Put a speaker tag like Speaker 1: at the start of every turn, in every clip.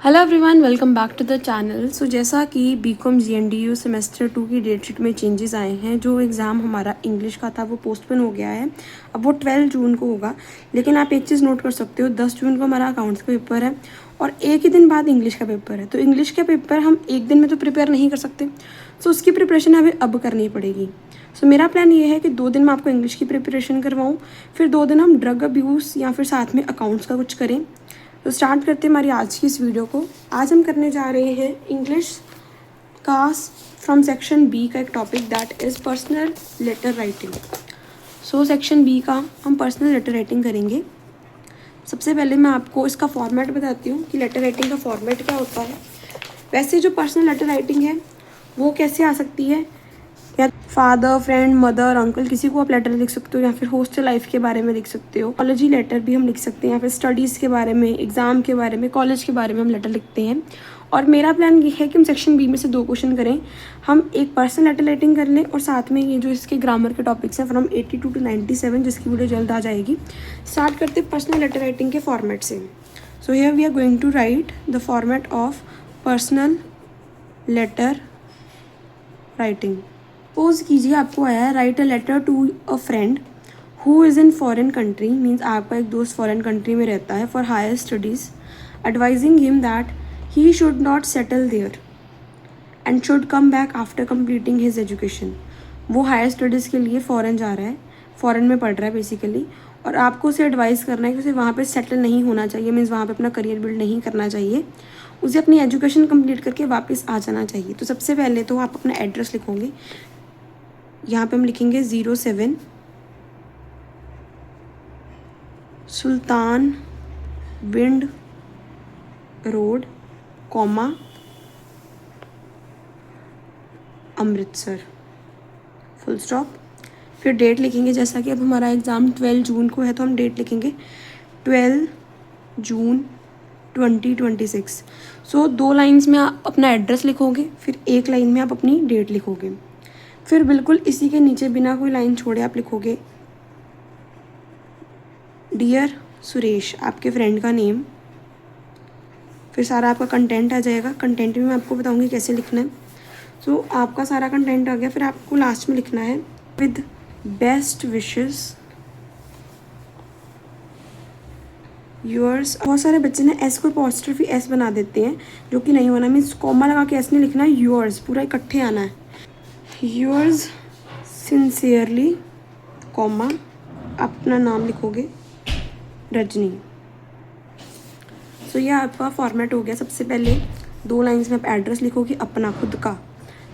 Speaker 1: Hello everyone, welcome back to the channel. So जैसा कि BCom GNDU semester 2 की date sheet में changes आए हैं। जो एग्ज़ाम हमारा इंग्लिश का था वो पोस्टपोन हो गया है। अब वो 12 जून को होगा। लेकिन आप एक चीज़ नोट कर सकते हो, 10 जून को हमारा अकाउंट्स का पेपर है और एक ही दिन बाद इंग्लिश का पेपर है। तो इंग्लिश का पेपर हम एक दिन में तो प्रिपेयर नहीं कर सकते। सो उसकी प्रिपरेशन हमें अब करनी पड़ेगी। सो मेरा प्लान ये है कि 2 दिन मैं आपको इंग्लिश की प्रिपरेशन करवाऊँ, फिर 2 दिन हम ड्रग अब्यूज़ या फिर साथ में अकाउंट्स का कुछ करें। तो स्टार्ट करते हैं हमारी आज की इस वीडियो को। आज हम करने जा रहे हैं इंग्लिश का फ्रॉम सेक्शन बी का एक topic that is personal letter writing. So section B का हम पर्सनल लेटर राइटिंग करेंगे। सबसे पहले मैं आपको इसका फॉर्मेट बताती हूँ कि लेटर राइटिंग का फॉर्मेट क्या होता है। वैसे जो पर्सनल लेटर राइटिंग है वो कैसे आ सकती है, या फादर, फ्रेंड, मदर, अंकल, किसी को आप लेटर लिख सकते हो, या फिर हॉस्टल लाइफ के बारे में लिख सकते हो। कॉलेजी लेटर भी हम लिख सकते हैं, या फिर स्टडीज़ के बारे में, एग्ज़ाम के बारे में, कॉलेज के बारे में हम लेटर लिखते हैं। और मेरा प्लान ये है कि हम सेक्शन बी में से 2 क्वेश्चन करें। हम एक पर्सनल लेटर राइटिंग कर लें और साथ में ये जो इसके ग्रामर के टॉपिक्स हैं फ्रॉम 82 to 97, जिसकी वीडियो जल्द आ जाएगी। स्टार्ट करते पर्सनल लेटर राइटिंग के फॉर्मेट से। So here we are going to write the format of personal letter writing. Suppose कीजिए आपको आया है write a letter to a friend who is in foreign country, means आपका एक दोस्त फॉरेन कंट्री में रहता है for higher studies, advising him that he should not settle there and should come back after completing his education. वो higher studies के लिए foreign जा रहा है, फ़ॉरेन में पढ़ रहा है बेसिकली, और आपको उसे एडवाइस करना है कि उसे वहाँ पे सेटल नहीं होना चाहिए, मीन्स वहाँ पे अपना करियर बिल्ड नहीं करना चाहिए, उसे अपनी एजुकेशन कंप्लीट करके वापस आ जाना चाहिए। तो सबसे पहले तो आप अपना एड्रेस लिखोगे। यहाँ पे हम लिखेंगे 07 Sultanwind road, comma, Amritsar, full stop. फिर डेट लिखेंगे, जैसा कि अब हमारा एग्ज़ाम 12 जून को है तो हम डेट लिखेंगे 12 जून 2026। सो 2 लाइन्स में आप अपना एड्रेस लिखोगे, फिर 1 लाइन में आप अपनी डेट लिखोगे। फिर बिल्कुल इसी के नीचे बिना कोई लाइन छोड़े आप लिखोगे डियर सुरेश, आपके फ्रेंड का नेम। फिर सारा आपका कंटेंट आ जाएगा। कंटेंट भी मैं आपको बताऊंगी कैसे लिखना है। सो आपका सारा कंटेंट आ गया। फिर आपको लास्ट में लिखना है विद बेस्ट विशेस योर्स। बहुत सारे बच्चे ना एस को अपॉस्ट्रोफी एस बना देते हैं, जो कि नहीं होना। मीन्स कॉमा लगा के एस नहीं लिखना है, योर्स पूरा इकट्ठे आना है। योर्स सिंसियरली, कॉमा, अपना नाम लिखोगे रजनी। सो ये आपका फॉर्मेट हो गया। सबसे पहले 2 लाइन्स में आप एड्रेस लिखोगे अपना खुद का,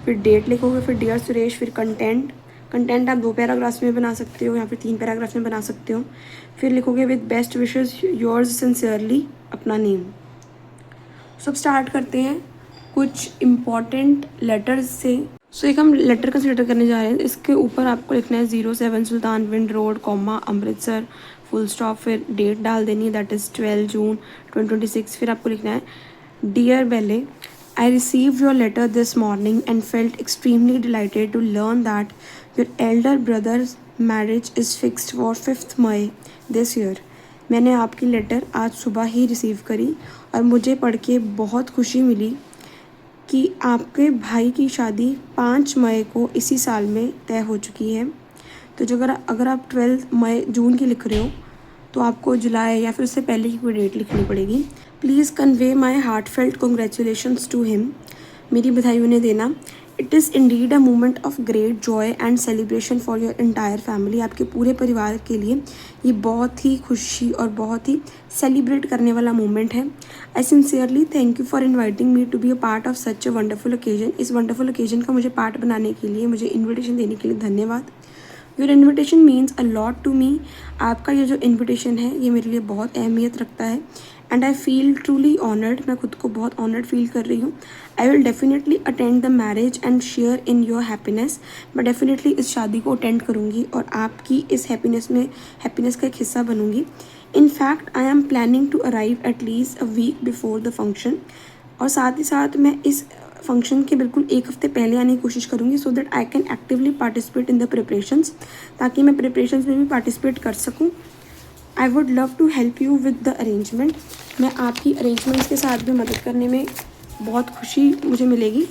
Speaker 1: फिर डेट लिखोगे, फिर डियर सुरेश, फिर कंटेंट आप 2 पैराग्राफ्स में बना सकते हो या फिर 3 पैराग्राफ्स में बना सकते हो। फिर लिखोगे with best wishes yours sincerely, अपना नेम। सब स्टार्ट करते हैं कुछ इम्पॉर्टेंट लेटर्स से। सो एक हम लेटर कंसिडर करने जा रहे हैं। इसके ऊपर आपको लिखना है 07 Sultanwind road, comma, Amritsar, full stop, फिर डेट डाल देनी है दैट इज़ 12 जून 2026। फिर आपको लिखना है dear Belle, I received your letter this morning and felt extremely delighted to learn that your elder brother's marriage is fixed for 5 May this year. मैंने आपकी लेटर आज सुबह ही रिसीव करी और मुझे पढ़ के बहुत खुशी मिली कि आपके भाई की शादी 5 मई को इसी साल में तय हो चुकी है। तो जो अगर आप 12 जून की लिख रहे हो तो आपको जुलाई या फिर उससे पहले की कोई डेट लिखनी पड़ेगी। Please convey my heartfelt congratulations to him, मेरी बधाई उन्हें देना। It is indeed a moment of great joy and celebration for your entire family, आपके पूरे परिवार के लिए ये बहुत ही खुशी और बहुत ही सेलिब्रेट करने वाला मोमेंट है। I sincerely thank you for inviting me to be a part of such a wonderful occasion, इस वंडरफुल ओकेजन का मुझे पार्ट बनाने के लिए, मुझे इन्विटेशन देने के लिए धन्यवाद। Your invitation means a lot to me, आपका ये जो इन्विटेशन है ये मेरे लिए बहुत अहमियत रखता है। And I feel truly honoured, मैं खुद को बहुत ऑनर्ड फील कर रही हूँ। I will definitely attend the marriage and share in your happiness, मैं डेफिनेटली इस शादी को अटेंड करूँगी और आपकी इस हैप्पीनेस का एक हिस्सा बनूँगी। In fact I am planning to arrive at least a week before the function, और साथ ही साथ मैं इस फंक्शन के बिल्कुल 1 हफ्ते पहले आने की कोशिश करूँगी so that I can actively participate in the preparations, ताकि मैं प्रिपरेशंस में भी पार्टिसिपेट कर सकूँ। I would love to help you with the arrangement. मैं आपकी अरेंजमेंट्स के साथ भी मदद करने में बहुत खुशी मुझे मिलेगी।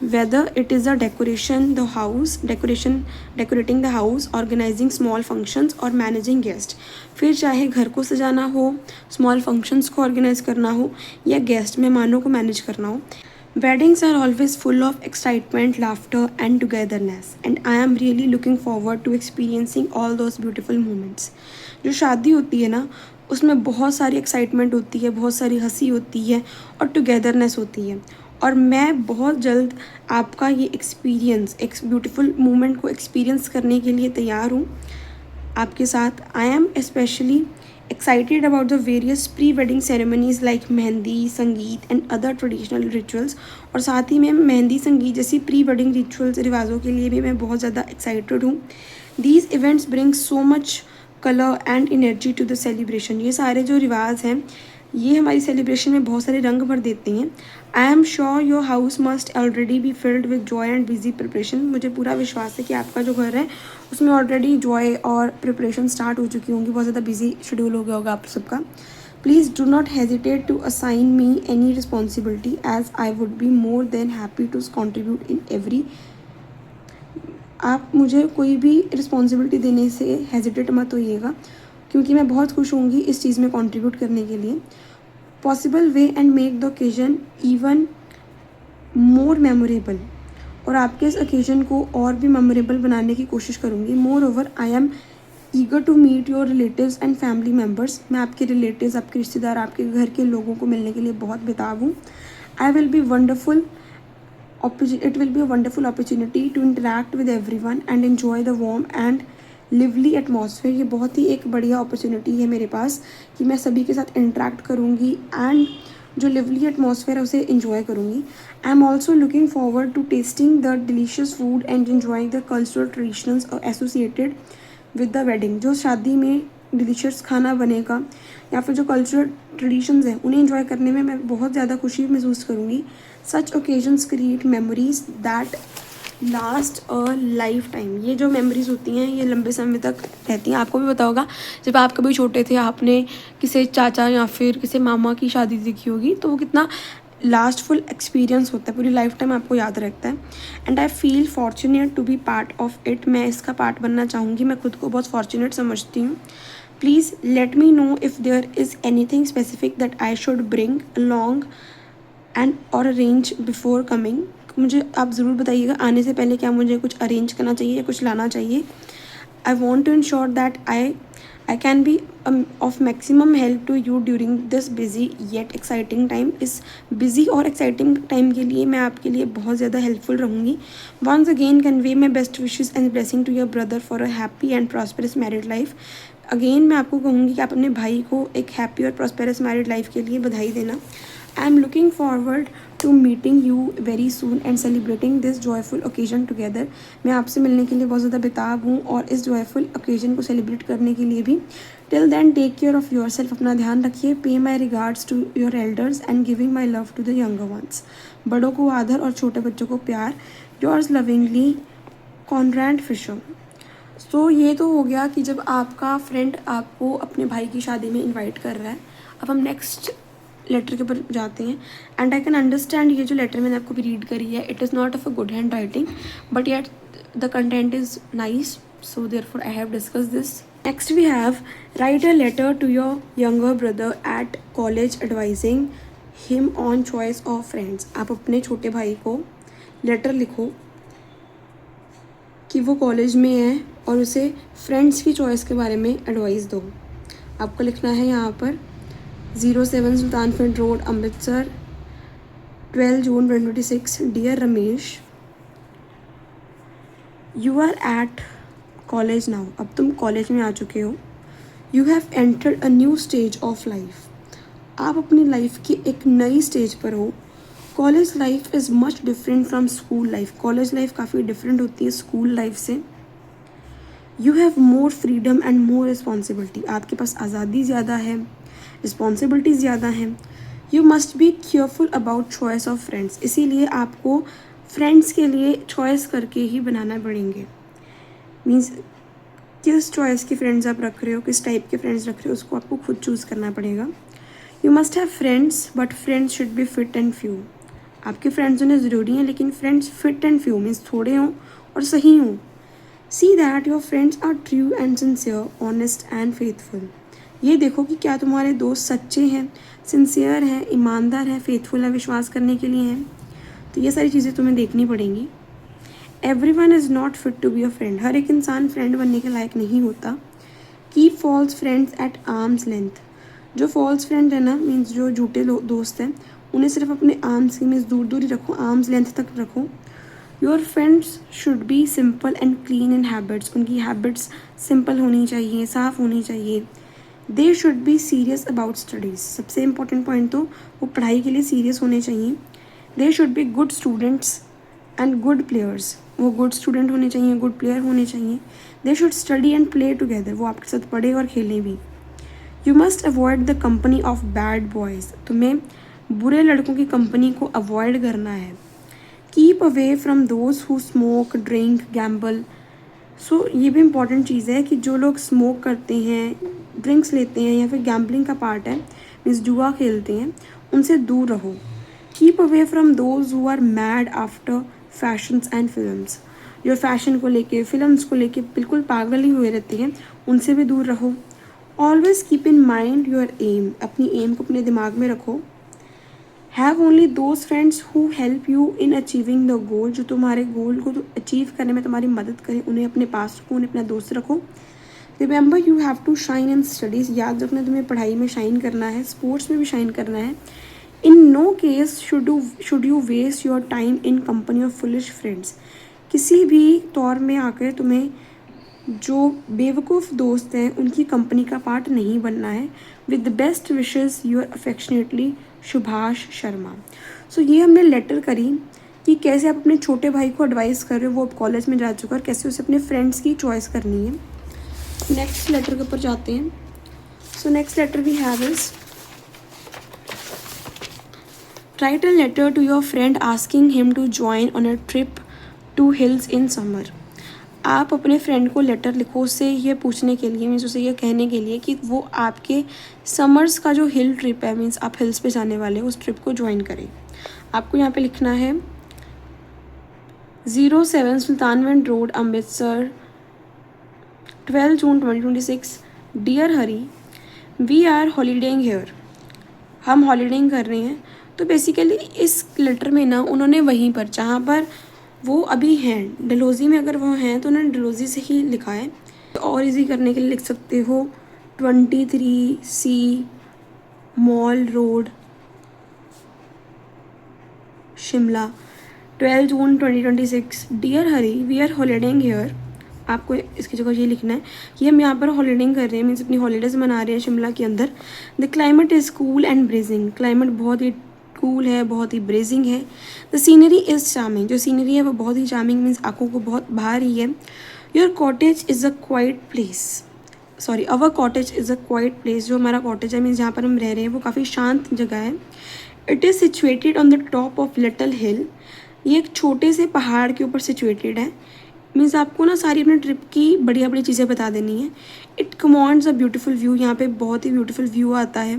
Speaker 1: Whether it is a decoration the house, decorating the house, organising small functions और मैनेजिंग गेस्ट। फिर चाहे घर को सजाना हो, स्मॉल फंक्शंस को ऑर्गेनाइज करना हो या गेस्ट मेहमानों को मैनेज करना हो। Weddings are always full of excitement, laughter and togetherness, and I am really looking forward to experiencing all those beautiful moments. जो शादी होती है ना, उसमें बहुत सारी एक्साइटमेंट होती है, बहुत सारी हंसी होती है और टुगेदरनेस होती है। और मैं बहुत जल्द आपका ये एक्सपीरियंस, एक ब्यूटीफुल मोमेंट को एक्सपीरियंस करने के लिए तैयार हूँ आपके साथ। I am specially excited about the various pre-wedding ceremonies like mehndi, संगीत and other traditional rituals। और साथ ही में मेहंदी, संगीत जैसी प्री वेडिंग रिचुअल्स, रिवाजों के लिए भी मैं बहुत ज़्यादा एक्साइटेड हूँ। These events bring so much color and energy to the celebration। ये सारे जो रिवाज हैं ये हमारी सेलिब्रेशन में बहुत सारे रंग भर देते हैं। आई am sure your house must already be filled with Joy and busy preparation. मुझे पूरा विश्वास है कि आपका जो घर है उसमें ऑलरेडी जॉय और प्रिपरेशन स्टार्ट हो चुकी होंगी, बहुत ज़्यादा बिजी शेड्यूल हो गया होगा आप सबका। Please do not hesitate to assign me any responsibility as I would be more than happy to contribute in every. आप मुझे कोई भी रिस्पॉन्सिबिलिटी देने से हेजिटेट मत होइएगा, क्योंकि मैं बहुत खुश होंगी इस चीज़ में कंट्रीब्यूट करने के लिए। Possible way and make the occasion even more memorable. और आपके इस ओकेजन को और भी मेमोरेबल बनाने की कोशिश करूँगी। Moreover I am eager to meet your relatives and family members. मैं आपके रिलेटिव्स, आपके रिश्तेदार, आपके घर के लोगों को मिलने के लिए बहुत बेताब हूँ। I will be wonderful it will be a wonderful opportunity to interact with everyone and enjoy the warm and lively atmosphere। ये बहुत ही एक बढ़िया अपॉर्चुनिटी है मेरे पास कि मैं सभी के साथ इंटरेक्ट करूँगी एंड जो लिवली एटमॉस्फेयर है उसे इंजॉय करूँगी। I am also looking forward to tasting the delicious food and enjoying the cultural traditions associated with the wedding. जो शादी में डिलीशियस खाना बनेगा या फिर जो कल्चरल ट्रेडिशंस हैं उन्हें एंजॉय करने में मैं बहुत ज़्यादा खुशी महसूस करूँगी। Such occasions create memories that last a lifetime. ये जो मेमोरीज होती हैं ये लंबे समय तक रहती हैं। आपको भी पता होगा जब आप कभी छोटे थे, आपने किसी चाचा या फिर किसी मामा की शादी देखी होगी तो वो कितना लास्टफुल एक्सपीरियंस होता है, पूरी लाइफ टाइम आपको याद रखता है। And I feel fortunate to be part of it. मैं इसका पार्ट बनना चाहूँगी, मैं खुद को बहुत फॉर्चुनेट समझती हूँ। Please let me know if there is anything specific that I should bring along and और अरेंज बिफोर कमिंग। मुझे आप ज़रूर बताइएगा आने से पहले क्या मुझे कुछ अरेंज करना चाहिए या कुछ लाना चाहिए। I want to ensure that I can be of maximum help to you during this busy yet exciting time. इस बिजी और एक्साइटिंग टाइम के लिए मैं आपके लिए बहुत ज़्यादा हेल्पफुल रहूँगी। Once again convey my best wishes and blessing to your brother for a happy and prosperous married life. Again मैं आपको कहूँगी कि आप अपने भाई को एक हैप्पी और प्रॉस्परस मैरिड लाइफ के लिए बधाई देना। I am looking forward to meeting you very soon and celebrating this joyful occasion together. मैं आपसे मिलने के लिए बहुत ज़्यादा बेताब हूँ और इस जॉयफुल ओकेजन को सेलिब्रेट करने के लिए भी। Till then take care of yourself. अपना ध्यान रखिए। Pay my regards to your elders and giving my love to the younger ones. बड़ों को आदर और छोटे बच्चों को प्यार। Yours lovingly Conrad Fisher. So ये तो हो गया कि जब आपका फ्रेंड आपको अपने भाई की शादी में इनवाइट कर रहा है। अब हम नेक्स्ट लेटर के ऊपर जाते हैं। एंड आई कैन अंडरस्टैंड ये जो लेटर मैंने आपको भी रीड करी है, it is not of a good handwriting but yet the content is nice, so therefore I have discuss this. Next we have write a letter to your younger brother at college advising him on choice of friends. आप अपने छोटे भाई को letter लिखो कि वो college में है और उसे फ्रेंड्स की चॉइस के बारे में एडवाइस दो। आपको लिखना है यहाँ पर 07 Sultanwind road Amritsar 12 June 2026। Dear Ramesh, you are at college now. अब तुम कॉलेज में आ चुके हो। You have entered a new stage of life. आप अपनी लाइफ की एक नई स्टेज पर हो। College life is much different from school life. College life काफ़ी डिफरेंट होती है स्कूल लाइफ से। You have more freedom and more responsibility. आपके पास आज़ादी ज़्यादा है, रिस्पॉन्सिबिलिटीज़ ज़्यादा हैं। You must be careful about choice of friends. इसीलिए आपको फ्रेंड्स के लिए चॉइस करके ही बनाना पड़ेंगे। मीन्स किस चॉइस के फ्रेंड्स आप रख रहे हो, किस टाइप के फ्रेंड्स रख रहे हो, उसको आपको खुद चूज़ करना पड़ेगा। You must have friends but friends should be fit and few. आपके फ्रेंड्स होने ज़रूरी हैं, लेकिन friends fit and few means थोड़े हों और सही हों। See that your friends are true and sincere, honest and faithful. ये देखो कि क्या तुम्हारे दोस्त सच्चे हैं, सिंसियर हैं, ईमानदार हैं, फेथफुल है, विश्वास करने के लिए हैं। तो ये सारी चीज़ें तुम्हें देखनी पड़ेंगी। Everyone is not fit to be a friend. हर एक इंसान फ्रेंड बनने के लायक नहीं होता। Keep false friends at arm's length. जो फॉल्स फ्रेंड है ना, मीन्स जो झूठे दोस्त हैं, उन्हें सिर्फ अपने आर्म्स की मीन्स दूर दूर ही रखो, आर्म्स लेंथ तक रखो। Your friends should B simple and clean in habits. उनकी हैबिट्स सिंपल होनी चाहिए, साफ़ होनी चाहिए। दे should be serious about studies. सबसे इम्पोर्टेंट पॉइंट तो वो पढ़ाई के लिए सीरियस होने चाहिए। दे should be good students and good players. वो गुड स्टूडेंट होने चाहिए, गुड प्लेयर होने चाहिए। They should study and play together. वो आपके साथ पढ़े और खेलें भी। You must avoid the company of bad boys. तुम्हें बुरे लड़कों की कंपनी को अवॉइड करना है। Keep away from those who smoke, drink, gamble. So ये भी इम्पॉर्टेंट चीज़ है कि जो लोग स्मोक करते हैं, ड्रिंक्स लेते हैं या फिर गैम्बलिंग का पार्ट है मीन्स जुआ खेलते हैं, उनसे दूर रहो। Keep away from those who are mad after fashions and films. जो फैशन को लेके, फिल्म्स को लेके बिल्कुल पागल ही हुए रहते हैं, उनसे भी दूर रहो। Always keep in mind your aim. अपनी एम को अपने दिमाग में रखो। Have only those friends who help you in achieving the goal. जो तुम्हारे गोल को अचीव करने में तुम्हारी मदद करें, उन्हें अपने पास रखो, उन्हें अपना दोस्त रखो। Remember you have to shine in studies. याद रखना तुम्हें पढ़ाई में शाइन करना है, स्पोर्ट्स में भी शाइन करना है। In no case should you waste your time in company of foolish friends. किसी भी तौर में आकर तुम्हें जो बेवकूफ़ दोस्त हैं उनकी कंपनी का पार्ट नहीं बनना है। With the best wishes your affectionately Subhash Sharma. So ये हमने लेटर करी कि कैसे आप अपने छोटे भाई को एडवाइस कर रहे हो, वो अब कॉलेज में जा चुका है, और कैसे उसे अपने फ्रेंड्स की चॉइस करनी है। नेक्स्ट लेटर के ऊपर जाते हैं। So next letter we have is write a letter to your friend asking him to join on a trip to hills in summer. आप अपने फ्रेंड को लेटर लिखो उससे ये पूछने के लिए, मीन्स उसे ये कहने के लिए कि वो आपके समर्स का जो हिल ट्रिप है, मीन्स आप हिल्स पे जाने वाले हो, उस ट्रिप को ज्वाइन करें। आपको यहाँ पे लिखना है 07 Sultanwind road, Amritsar, 12 June 2026। Dear Hari, we are holidaying here. हम हॉलीडेइंग कर रहे हैं। तो बेसिकली इस लेटर में ना उन्होंने वहीं पर जहाँ पर वो अभी हैं, डलहौज़ी में अगर वो हैं तो उन्होंने डलहौज़ी से ही लिखा है। और इजी करने के लिए लिख सकते हो 23C mall road, Shimla, 12 June 2026। Dear Hari, we are holidaying here. आपको इसकी जगह ये लिखना है कि हम यहाँ पर हॉलीडेइंग कर रहे हैं, मीन्स अपनी हॉलीडेज़ मना रहे हैं शिमला के अंदर। The climate is cool and brazing. Climate बहुत ही कूल है, बहुत ही ब्रेजिंग है। The scenery is charming. जो सीनरी है वो बहुत ही चार्मिंग मीन्स आंखों को बहुत भा रही है। Your cottage is a quite place, sorry our cottage is a quite place. जो हमारा कॉटेज है मीन्स जहाँ पर हम रह रहे हैं वो काफ़ी शांत जगह है। It is situated on the top of little hill. ये एक छोटे से पहाड़ के ऊपर सिचुएटेड है। मीन्स आपको ना सारी अपने ट्रिप की बढ़िया बढ़िया चीज़ें बता देनी है। It commands a beautiful view. यहाँ पे बहुत ही ब्यूटीफुल व्यू आता है।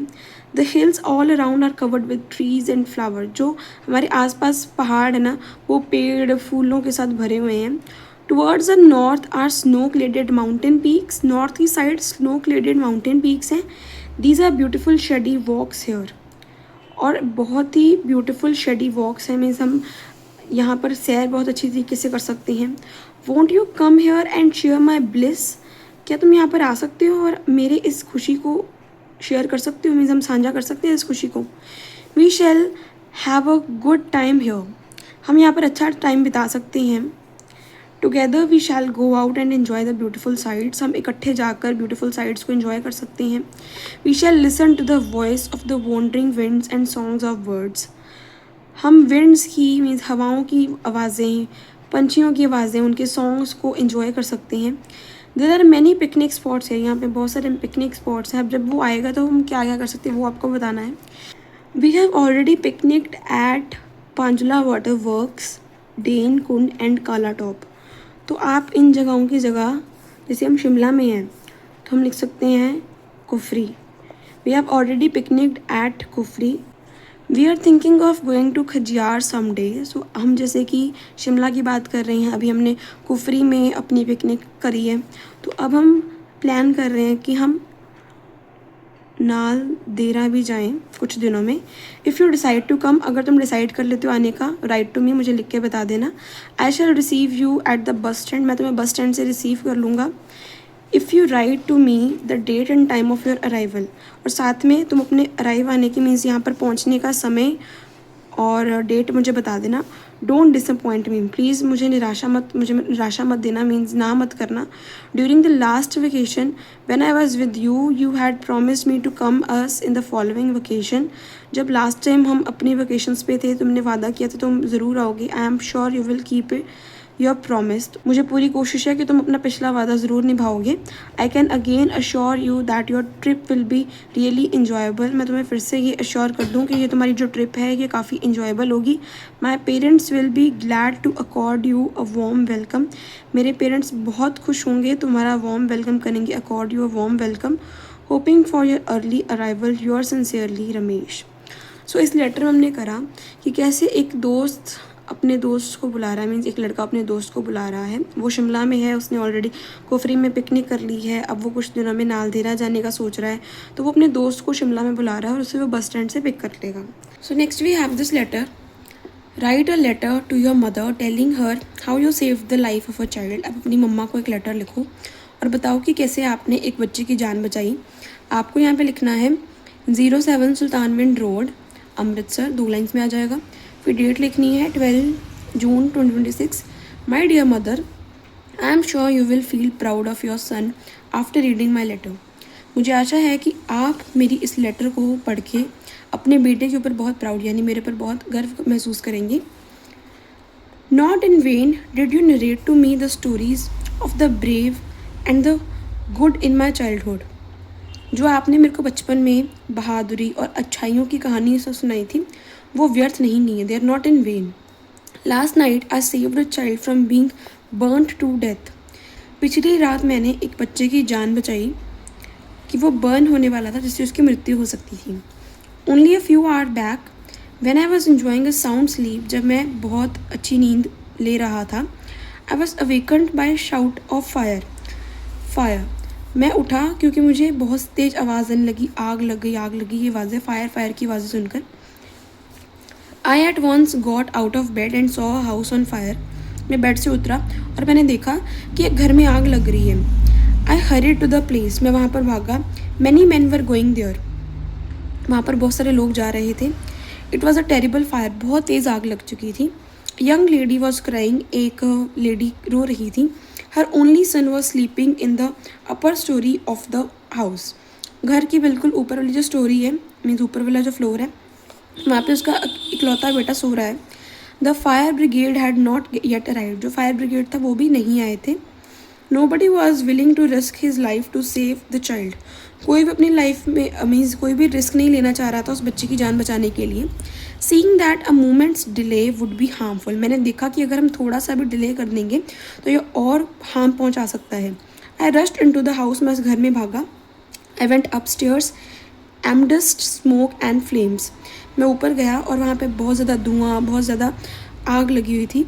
Speaker 1: The hills all around are covered with trees and flower. जो हमारे आसपास पहाड़ है ना वो पेड़ फूलों के साथ भरे हुए हैं। Towards the north are snow cladded mountain peaks. North की side snow cladded mountain peaks हैं। These are beautiful shady walks here. और बहुत ही ब्यूटीफुल शेडी वॉक्स हैं, मीन्स हम यहाँ पर सैर बहुत अच्छी तरीके से कर सकते हैं। Want you come here and share my bliss. क्या तुम यहाँ पर आ सकते हो और मेरे इस खुशी को शेयर कर सकते हो, मीन्स हम साझा कर सकते हैं इस खुशी को। We shall have a good time here. हम यहाँ पर अच्छा टाइम बिता सकते हैं। Together we shall go out and enjoy the beautiful sights. हम इकट्ठे जाकर ब्यूटीफुल साइट्स को एंजॉय कर सकते हैं। We shall listen to the voice of the wandering winds and songs of birds. हम विंड्स की मीन्स हवाओं की आवाज़ें, पंछियों की आवाज़ें, उनके सॉन्ग्स को एंजॉय कर सकते हैं। There are many picnic spots है। यहाँ पे बहुत सारे पिकनिक स्पॉट्स हैं। अब जब वो आएगा तो हम क्या क्या कर सकते हैं वो आपको बताना है। We have already picnicked at Panjula water works, Dain Kund and Kala top. तो आप इन जगहों की जगह जैसे हम शिमला में हैं तो हम लिख सकते हैं Kufri. We have already picnicked at Kufri. We are thinking of going to Khajjiar someday. So हम जैसे कि शिमला की बात कर रहे हैं, अभी हमने कुफरी में अपनी पिकनिक करी है, तो अब हम प्लान कर रहे हैं कि हम नाल देरा भी जाएं कुछ दिनों में। If you decide to come, अगर तुम डिसाइड कर लेते हो आने का, राइट टू मी, मुझे लिख के बता देना। I shall receive you at the bus stand, मैं तुम्हें बस स्टैंड से रिसीव कर लूँगा। If you write to me the date and time of your arrival, और साथ में तुम अपने अराइव आने की मीन्स यहाँ पर पहुँचने का समय और डेट मुझे बता देना। डोंट डिसअपॉइंट मी, प्लीज़ मुझे निराशा मत देना, मीन्स ना मत करना। During the last vacation when I was with you, you had promised me to come us in the following vacation. जब लास्ट टाइम हम अपनी वेकेशंस पे थे, तुमने वादा किया था तुम ज़रूर आओगे। आई am sure you will keep it your promise, मुझे पूरी कोशिश है कि तुम अपना पिछला वादा ज़रूर निभाओगे। I can again assure you that your trip will be really enjoyable, मैं तुम्हें फिर से ये अश्योर कर दूँ कि ये तुम्हारी जो ट्रिप है ये काफ़ी इन्जॉयबल होगी। My parents will be glad to accord you a warm welcome, मेरे पेरेंट्स बहुत खुश होंगे तुम्हारा वार्म वेलकम करेंगे। Accord you a warm welcome, hoping for your early arrival, your sincerely Ramesh. So इस लेटर में हमने करा कि कैसे एक दोस्त अपने दोस्त को बुला रहा है, मीन्स एक लड़का अपने दोस्त को बुला रहा है। वो शिमला में है, उसने ऑलरेडी कुफरी में पिकनिक कर ली है, अब वो कुछ दिनों में नालदेहरा जाने का सोच रहा है, तो वो अपने दोस्त को शिमला में बुला रहा है और उसे वो बस स्टैंड से पिक कर लेगा। So next we have this letter. Write a letter to your mother telling her how you save the life of a child. अब अपनी मम्मा को एक लेटर लिखो और बताओ कि कैसे आपने एक बच्चे की जान बचाई। आपको यहाँ पे लिखना है 07 सुल्तानविंड रोड, अमृतसर, 2 लाइन्स में आ जाएगा। फिर डेट लिखनी है 12 जून 2026। My dear mother, I am sure you will feel proud of your son after reading my letter. मुझे आशा है कि आप मेरी इस लेटर को पढ़ के अपने बेटे के ऊपर बहुत प्राउड यानी मेरे पर बहुत गर्व महसूस करेंगे। Not in vain did you narrate to me the stories of the brave and the good in my childhood. जो आपने मेरे को बचपन में बहादुरी और अच्छाइयों की कहानी से सुनाई थी वो व्यर्थ नहीं है, they are not in vain. Last night I saved a child from being burned to death. पिछली रात मैंने एक बच्चे की जान बचाई कि वो बर्न होने वाला था, जिससे उसकी मृत्यु हो सकती थी। Only a few hour back when I was enjoying a sound sleep, जब मैं बहुत अच्छी नींद ले रहा था, I was awakened by shout of fire. मैं उठा क्योंकि मुझे बहुत तेज़ आवाज़ आने लगी, आग लग गई ये आवाज़ें, फायर की आवाज़ें सुनकर। I at once got out of bed and saw a house on fire. मैं बेड से उतरा और मैंने देखा कि एक घर में आग लग रही है। I hurried to the place, मैं वहाँ पर भागा। Many man were going there, वहाँ पर बहुत सारे लोग जा रहे थे। It was a terrible fire, बहुत तेज़ आग लग चुकी थी। यंग लेडी वॉज क्राइंग, एक लेडी रो रही थी। Her only son was sleeping in the upper storey of the house. घर की बिल्कुल ऊपर वाली जो स्टोरी है, मीन्स ऊपर वाला जो फ्लोर है, वहाँ पे उसका इकलौता बेटा सो रहा है। The fire brigade had not yet arrived, जो फायर ब्रिगेड था वो भी नहीं आए थे। Nobody was willing to risk his life to save the child. कोई भी अपनी लाइफ में मीन्स कोई भी रिस्क नहीं लेना चाह रहा था उस बच्चे की जान बचाने के लिए। Seeing that a moments delay would be harmful, मैंने देखा कि अगर हम थोड़ा सा भी डिले कर देंगे तो ये और हार्म पहुँचा सकता है। I rushed into the house, मैं उस घर में भागा। I went upstairs amidst smoke and flames, मैं ऊपर गया और वहाँ पे बहुत ज़्यादा धुआं, बहुत ज़्यादा आग लगी हुई थी।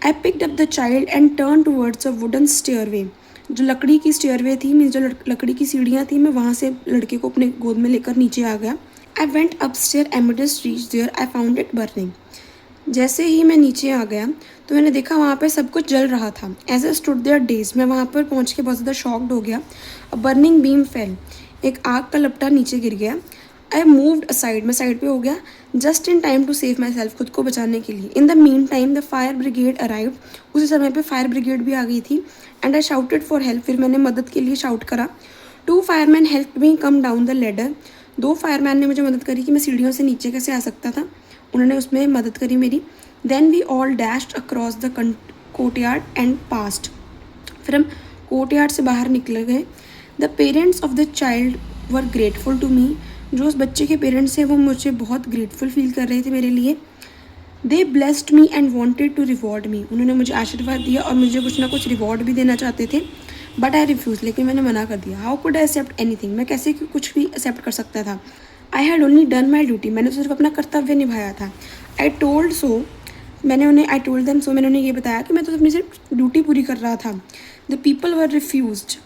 Speaker 1: I picked up the child and turn towards a wooden stairway, जो लकड़ी की स्टेयरवे थी, मीन्स जो लकड़ी की सीढ़ियाँ थी, मैं वहाँ से लड़के को अपने गोद में लेकर नीचे आ गया। I went upstair amidst reach there, I found it burning. जैसे ही मैं नीचे आ गया तो मैंने देखा वहाँ पे सब कुछ जल रहा था। As a stood there daze, मैं वहाँ पर पहुँच के बहुत ज़्यादा शॉक्ड हो गया। अ बर्निंग बीम फेल, एक आग का लपटा नीचे गिर गया। आई मूव्ड असाइड, मैं साइड पे हो गया। Just in time to save myself, खुद को बचाने के लिए। In the meantime the fire brigade arrived, उसी समय पे फायर ब्रिगेड भी आ गई थी। And I shouted for help, फिर मैंने मदद के लिए शाउट करा। 2 firemen help me come down the ladder, 2 firemen ने मुझे मदद करी कि मैं सीढ़ियों से नीचे कैसे आ सकता था, उन्होंने उसमें मदद करी मेरी। Then we all dashed across the courtyard and past, फिर हम कोर्टयार्ड से बाहर निकल गए। The parents of the child were grateful to me, जो उस बच्चे के पेरेंट्स हैं वो मुझे बहुत ग्रेटफुल फील कर रहे थे मेरे लिए। They blessed me and wanted to reward me, उन्होंने मुझे आशीर्वाद दिया और मुझे कुछ ना कुछ रिवॉर्ड भी देना चाहते थे। बट आई रिफ्यूज़, लेकिन मैंने मना कर दिया। How could I accept anything, मैं कैसे कुछ भी एक्सेप्ट कर सकता था। I had only done my duty, मैंने तो सिर्फ अपना कर्तव्य निभाया था। I told so, I told them so, मैंने उन्हें ये बताया कि मैं तो अपनी सिर्फ ड्यूटी पूरी कर रहा था। The people were refused,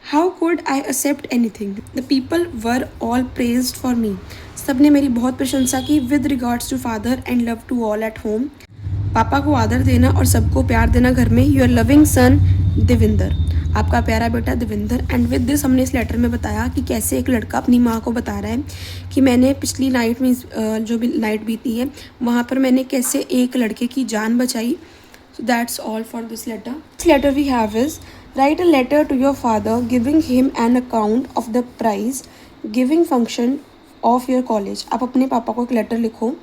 Speaker 1: how could I accept anything, the people were all praised for me, सब ने मेरी बहुत प्रशंसा की। With regards to father and love to all at home, पापा को आदर देना और सबको प्यार देना घर में। योर लविंग सन देविंदर, आपका प्यारा बेटा देविंदर। एंड विद दिस, हमने इस लेटर में बताया कि कैसे एक लड़का अपनी माँ को बता रहा है कि मैंने पिछली नाइट में जो भी नाइट बीती है वहाँ पर मैंने कैसे एक लड़के की जान बचाई। So that's all for this letter. This letter we have is, write a letter to your father giving him an account of the prize giving function of your college. आप अपने पापा को एक लेटर लिखो,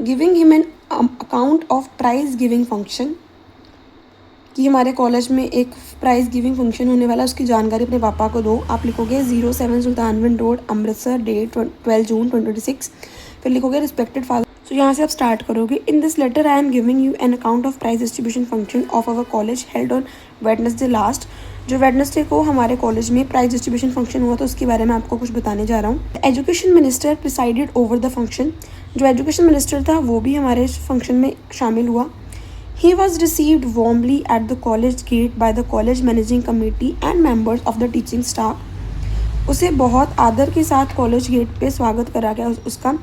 Speaker 1: giving him an account of prize giving function, कि हमारे college में एक प्राइज़ गिविंग फंक्शन होने वाला है, उसकी जानकारी अपने पापा को दो। आप लिखोगे 07 सुल्तानविंड रोड अमृतसर, डेट 12 जून 2026। फिर लिखोगे रिस्पेक्टेड फादर। सो यहाँ से आप स्टार्ट करोगे। In this letter I am giving you an account of prize distribution function of our college held on Wednesday last. जो वेडनेसडे को हमारे कॉलेज में प्राइज डिस्ट्रीब्यूशन फंक्शन हुआ तो उसके बारे में आपको कुछ बताने जा रहा हूँ। Education minister presided over the function, जो एजुकेशन मिनिस्टर था वो भी हमारे फंक्शन में शामिल हुआ। He was received warmly at the college gate by the college managing committee and members of the teaching staff. उसे बहुत आदर के साथ कॉलेज गेट पे स्वागत करा गया उसका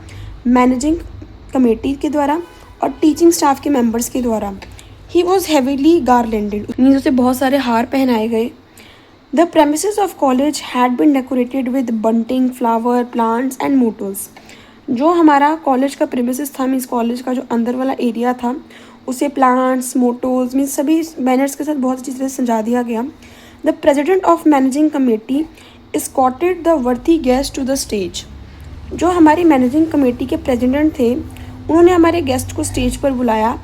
Speaker 1: मैनेजिंग कमेटी के द्वारा और टीचिंग स्टाफ के मेंबर्स के द्वारा। He was heavily garlanded, means उसे बहुत सारे हार पहनाए गए। The premises of college had been decorated with bunting, flower, plants and mottos. जो हमारा कॉलेज का प्रेमिसेस था, मीन्स कॉलेज का जो अंदर वाला एरिया था, उसे प्लांट्स, मोटोज मीन्स सभी बैनर्स के साथ बहुत अच्छी तरह से सजा दिया गया। The president of managing committee escorted the worthy guest to the stage. जो हमारी मैनेजिंग कमेटी के प्रेजिडेंट थे उन्होंने हमारे गेस्ट को स्टेज पर बुलाया।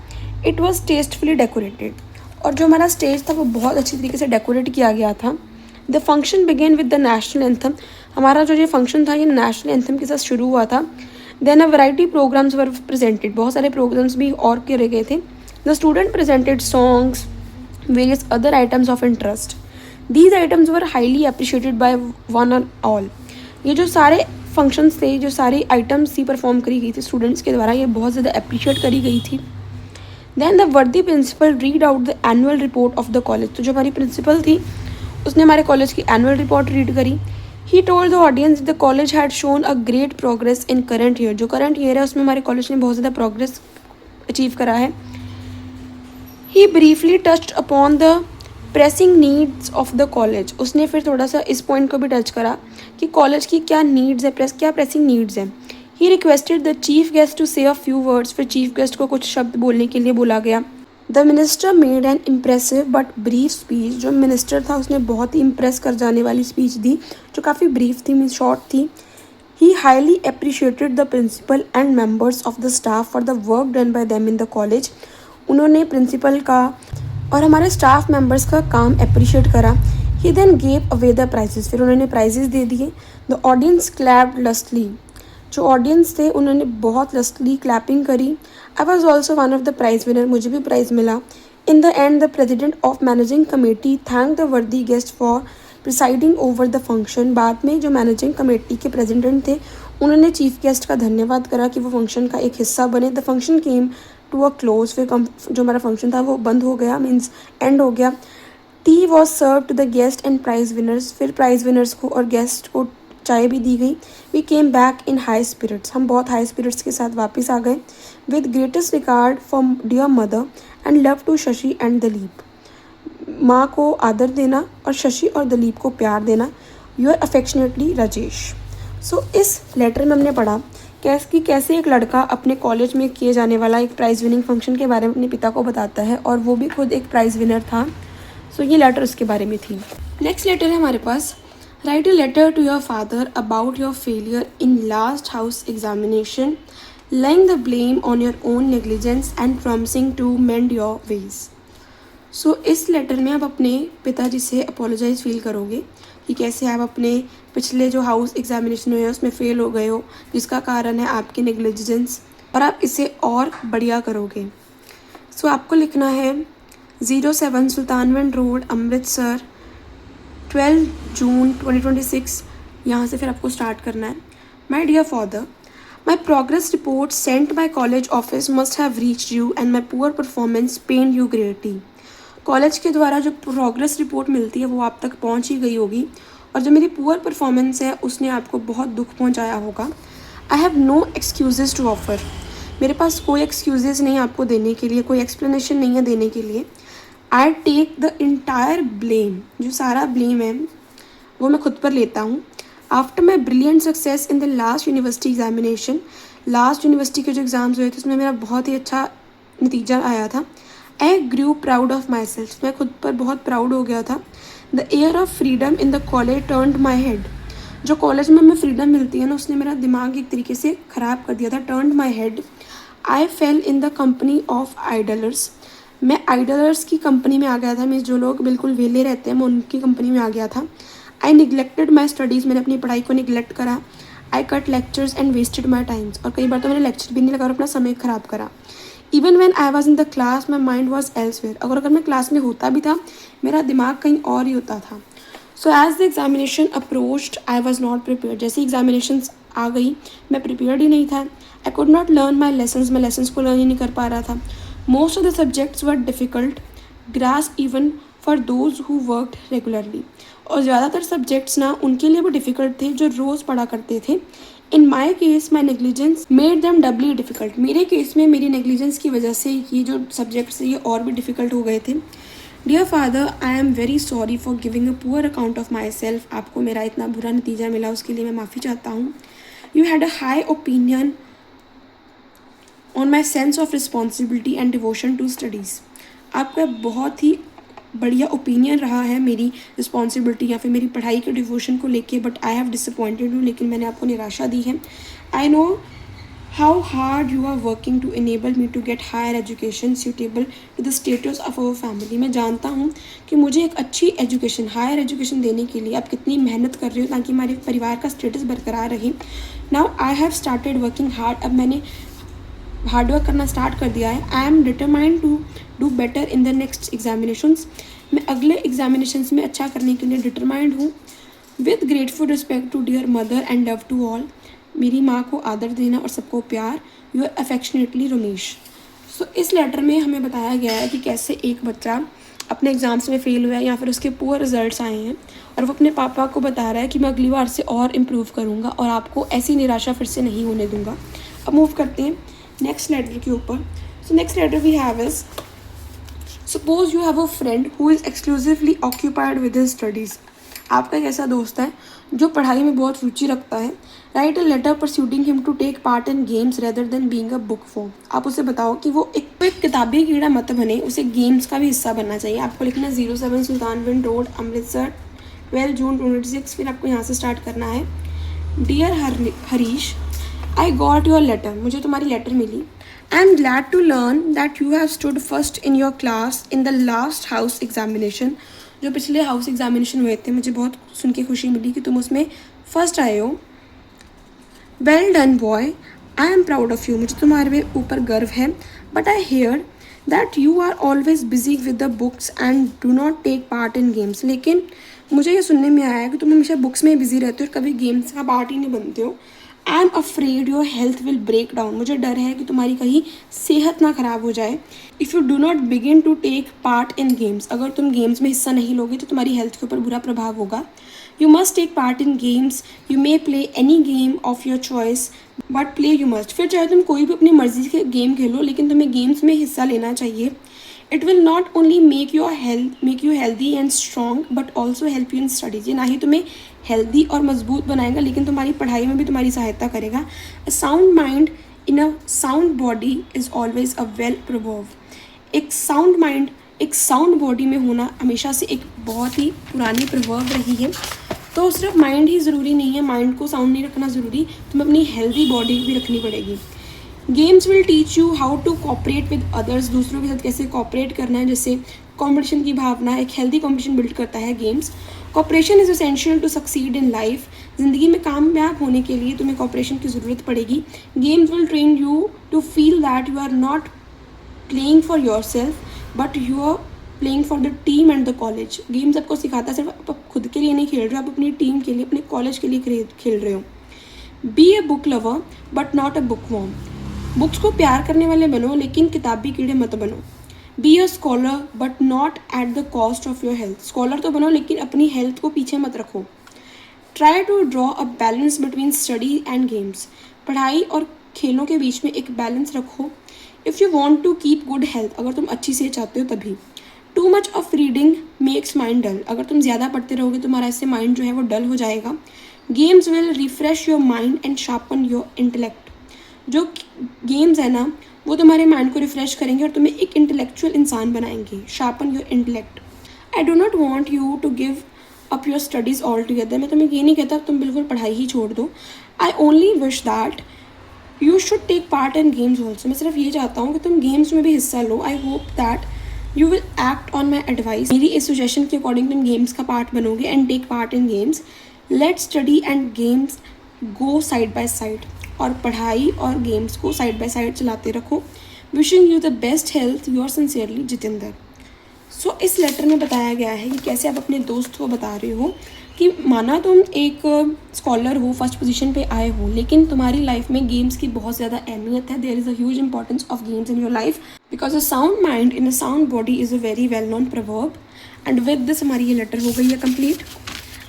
Speaker 1: इट वॉज टेस्टफुली डेकोरेटेड, और जो हमारा स्टेज था वो बहुत अच्छी तरीके से डेकोरेट किया गया था। The function began with the national anthem, हमारा जो ये फंक्शन था ये नेशनल एंथम के साथ शुरू हुआ था। Then a variety programs were presented, बहुत सारे प्रोग्राम्स भी और करे गए थे। The student presented songs, various other items of interest. These items were highly appreciated by one and all. ये जो सारे फंक्शंस थे, जो सारी आइटम्स थी परफॉर्म करी गई थी स्टूडेंट्स के द्वारा, ये बहुत ज़्यादा अप्रिशिएट करी गई थी। Then the worthy principal read out the annual report of the college, तो जो हमारी प्रिंसिपल थी उसने हमारे कॉलेज की एनुअल रिपोर्ट रीड करी। He told the audience the college had shown a great progress in current year, जो current year है उसमें हमारे कॉलेज ने बहुत ज़्यादा प्रोग्रेस अचीव करा है। He briefly touched upon the pressing needs of the college, उसने फिर थोड़ा सा इस पॉइंट को भी टच करा कि कॉलेज की क्या नीड्स है, क्या प्रेसिंग नीड्स है। He requested the chief guest to say a few words, फिर चीफ गेस्ट को कुछ शब्द बोलने के लिए बोला गया। The minister made an impressive but brief speech, जो मिनिस्टर था उसने बहुत ही इम्प्रेस कर जाने वाली स्पीच दी जो काफ़ी ब्रीफ थी, मीन शॉर्ट थी। He highly appreciated the principal and members of the staff for the work done by them in the college, उन्होंने प्रिंसिपल का और हमारे स्टाफ मेम्बर्स का काम अप्रिशिएट करा। He then gave away the prizes, फिर उन्होंने प्राइजेस दे दिए। द ऑडियंस क्लैप्ड लस्टली, जो ऑडियंस थे उन्होंने बहुत लस्टली क्लैपिंग करी। I was also one of the prize winner, मुझे भी प्राइज़ मिला। In the end the president of managing committee thank the worthy guest for presiding over the function, बाद में जो मैनेजिंग कमेटी के प्रेजिडेंट थे उन्होंने चीफ गेस्ट का धन्यवाद करा कि वो फंक्शन का एक हिस्सा बने। The function came to a close, फिर जो हमारा फंक्शन था वो बंद हो गया, मीन्स एंड हो गया। Tea was served to the guest and prize winners, फिर प्राइज विनर्स को और गेस्ट को चाय भी दी गई। We came back in high spirits, हम बहुत हाई स्पिरिट्स के साथ वापस आ गए। With greatest regard for dear mother and love to Shashi and Dalip, माँ को आदर देना और शशि और दलीप को प्यार देना। Your affectionately Rajesh. सो इस लेटर में हमने पढ़ा कैसे एक लड़का अपने कॉलेज में किए जाने वाला एक प्राइज़ विनिंग फंक्शन के बारे में अपने पिता को बताता है और वो भी खुद एक प्राइज़ विनर था। सो ये लेटर उसके बारे में थी। नेक्स्ट लेटर है हमारे पास, write a letter to your father about your failure in last house examination, laying the blame on your own negligence and promising to mend your ways. सो इस लेटर में आप अपने पिताजी से अपोलोजाइज फील करोगे कि कैसे आप अपने पिछले जो हाउस एग्जामिनेशन हुए उसमें फ़ेल हो गए हो, जिसका कारण है आपकी नेग्लिजेंस, और आप इसे और बढ़िया करोगे। सो आपको लिखना है 07 सुल्तानविंड रोड अमृतसर, 12 जून 2026 यहाँ से फिर आपको स्टार्ट करना है। My dear father, my progress report sent by college office must have reached you and my poor performance pain you greatly. College के द्वारा जो प्रोग्रेस रिपोर्ट मिलती है वो आप तक पहुंच ही गई होगी, और जो मेरी पुअर परफॉर्मेंस है उसने आपको बहुत दुख पहुंचाया होगा। I have no excuses to offer. मेरे पास कोई एक्सक्यूजेज नहीं आपको देने के लिए, कोई एक्सप्लेनेशन नहीं है देने के लिए। I take the entire blame, जो सारा ब्लेम है वो मैं खुद पर लेता हूँ। After my brilliant success in the last university examination, last university के जो एग्ज़ाम्स हुए थे उसमें मेरा बहुत ही अच्छा नतीजा आया था। आई ग्रू प्राउड ऑफ माई सेल्फ, मैं खुद पर बहुत प्राउड हो गया था। The air of freedom in the college turned my head, जो कॉलेज में हमें फ्रीडम मिलती है ना उसने मेरा दिमाग एक तरीके से ख़राब कर दिया था। Turned my head. I fail in the company of idlers, मैं आइडलर्स की कंपनी में आ गया था। मैं जो लोग बिल्कुल वेले रहते हैं मैं उनकी कंपनी में आ गया था। आई निगलेक्टेड माई स्टडीज़, मैंने अपनी पढ़ाई को निगलेक्ट करा। I cut lectures and wasted my times, और कई बार तो मैंने लेक्चर भी नहीं लगा और अपना समय ख़राब करा। Even when I was in the class my mind was elsewhere, अगर मैं क्लास में होता भी था मेरा दिमाग कहीं और ही होता था। So as the examination approached I was not prepared, जैसे एग्जामिनेशन आ गई मैं प्रिपेयर्ड ही नहीं था। I could not learn my lessons, मैं लेसन्स को लर्न ही नहीं कर पा रहा था। Most of the subjects were difficult grasp even for those who worked regularly, और ज़्यादातर सब्जेक्ट्स ना उनके लिए वो डिफ़िकल्ट थे जो रोज़ पढ़ा करते थे। In my case my negligence made them doubly difficult, मेरे केस में मेरी नेग्लिजेंस की वजह से ये जो सब्जेक्ट्स ये और भी डिफ़िकल्ट हो गए थे। Dear father, I am very sorry for giving a poor account of myself, आपको मेरा इतना बुरा नतीजा मिला उसके लिए मैं माफ़ी चाहता हूँ। You had a high opinion on my sense of responsibility and devotion to studies, आपका बहुत ही बढ़िया ओपिनियन रहा है मेरी रिस्पॉन्सिबिलिटी या फिर मेरी पढ़ाई के डिवोशन को लेके, but I have disappointed you, लेकिन मैंने आपको निराशा दी है। I know how hard you are working to enable me to get higher education suitable to the status of our family, मैं जानता हूँ कि मुझे एक अच्छी एजुकेशन हायर एजुकेशन देने के लिए आप कितनी मेहनत कर रहे हो ताकि हमारे परिवार का स्टेटस बरकरार रहे। Now I have started working hard, अब मैंने हार्डवर्क करना स्टार्ट कर दिया है। I am determined to do better in the next examinations, मैं अगले एग्जामिनेशंस में अच्छा करने के लिए डिटरमाइंड हूँ। With grateful respect to dear mother and love to all, मेरी माँ को आदर देना और सबको प्यार। You are affectionately Ramesh. So इस लेटर में हमें बताया गया है कि कैसे एक बच्चा अपने एग्ज़ाम्स में फ़ेल हुआ है या फिर उसके पुअर रिजल्ट्स आए हैं और वो अपने पापा को बता रहा है कि मैं अगली बार से और इम्प्रूव करूँगा और आपको ऐसी निराशा फिर से नहीं होने दूँगा। अब मूव करते हैं नेक्स्ट लेटर के ऊपर। So next letter we have is, suppose you have a friend who is exclusively occupied with his studies, आपका एक ऐसा दोस्त है जो पढ़ाई में बहुत रुचि रखता है। Write a letter persuading him to take part in games rather than being a bookworm, आप उसे बताओ कि वो एक किताबी कीड़ा मत बने, उसे गेम्स का भी हिस्सा बनना चाहिए। आपको लिखना 07 सुल्तानविंड रोड अमृतसर 12 जून 2026, फिर आपको यहाँ से स्टार्ट करना है। Dear Harish, I got your letter, मुझे तुम्हारी लेटर मिली। I am glad to learn that you have stood first in your class in the last house examination, जो पिछले हाउस एग्जामिनेशन हुए थे मुझे बहुत सुन के खुशी मिली कि तुम उसमें फर्स्ट आए हो। Well done boy, I am proud of you, मुझे तुम्हारे ऊपर गर्व है। But I hear that you are always busy with the books and do not take part in games, लेकिन मुझे ये सुनने में आया है कि तुम हमेशा बुक्स में बिजी रहते हो और कभी गेम्स का पार्ट ही नहीं बनते हो। I am afraid your health will break down, मुझे डर है कि तुम्हारी कहीं सेहत ना ख़राब हो जाए। If you do not begin to take part in games, अगर तुम गेम्स में हिस्सा नहीं लोगे तो तुम्हारी हेल्थ के ऊपर बुरा प्रभाव होगा। You must take part in games, you may play any game of your choice but play you must, फिर चाहे तुम कोई भी अपनी मर्जी के गेम खेलो लेकिन तुम्हें गेम्स में हिस्सा लेना चाहिए। It will not only make you healthy and strong but also help you in studies, ये ना ही तुम्हें हेल्दी और मजबूत बनाएगा लेकिन तुम्हारी पढ़ाई में भी तुम्हारी सहायता करेगा। अ sound mind in a sound body is always a well proverb, एक साउंड माइंड एक साउंड बॉडी में होना हमेशा से एक बहुत ही पुरानी प्रवर्ब रही है। तो सिर्फ माइंड ही ज़रूरी नहीं है, माइंड को साउंड नहीं रखना ज़रूरी, तुम्हें अपनी हेल्दी बॉडी भी रखनी पड़ेगी। Games will teach you how to cooperate with others, दूसरों के साथ कैसे कॉपरेट करना है, जैसे कॉम्पिटिशन की भावना, एक हेल्दी कॉम्पिटिशन बिल्ड करता है games. Cooperation is essential to succeed in life, ज़िंदगी में कामयाब होने के लिए तुम्हें कॉपरेशन की ज़रूरत पड़ेगी। Games will train you to feel that you are not playing for yourself but you are playing for the team and the college, games आपको सिखाता है सिर्फ आप खुद के लिए नहीं खेल रहे हो, आप अपनी टीम के लिए, अपने कॉलेज के लिए खेल रहे हो। Be a book lover but not a bookworm. बुक्स को प्यार करने वाले बनो लेकिन किताबी कीड़े मत बनो। Be a scholar but not at the cost of your health. Scholar तो बनो लेकिन अपनी हेल्थ को पीछे मत रखो। Try to draw a balance between study and games. पढ़ाई और खेलों के बीच में एक बैलेंस रखो। If you want to keep good health, अगर तुम अच्छी सेहत चाहते हो तभी। Too much of reading makes mind dull. अगर तुम ज़्यादा पढ़ते रहोगे तुम्हारा इससे माइंड जो है वो डल हो जाएगा। Games will refresh your mind and sharpen your intellect. जो गेम्स है ना वो तुम्हारे माइंड को रिफ्रेश करेंगे और तुम्हें एक इंटेलेक्चुअल इंसान बनाएंगे। Sharpen your intellect. I do not want you to give up your studies altogether. मैं तुम्हें ये नहीं कहता तुम बिल्कुल पढ़ाई ही छोड़ दो। I only wish that you should take part in games also. मैं सिर्फ ये चाहता हूँ कि तुम गेम्स में भी हिस्सा लो। I hope that you will act on my advice. मेरी इस सजेशन के अकॉर्डिंग तुम गेम्स का पार्ट बनोगे and take part in games. Let study and games go side by side. और पढ़ाई और गेम्स को साइड बाय साइड चलाते रखो। Wishing you the best health, your sincerely Jitendra. So इस लेटर में बताया गया है कि कैसे आप अपने दोस्त को बता रहे हो कि माना तुम एक स्कॉलर हो, फर्स्ट पोजीशन पे आए हो, लेकिन तुम्हारी लाइफ में गेम्स की बहुत ज़्यादा अहमियत है। There is a huge importance of games in your life because a sound mind in a sound body is a very well known proverb. And with this हमारी ये लेटर हो गई है कंप्लीट।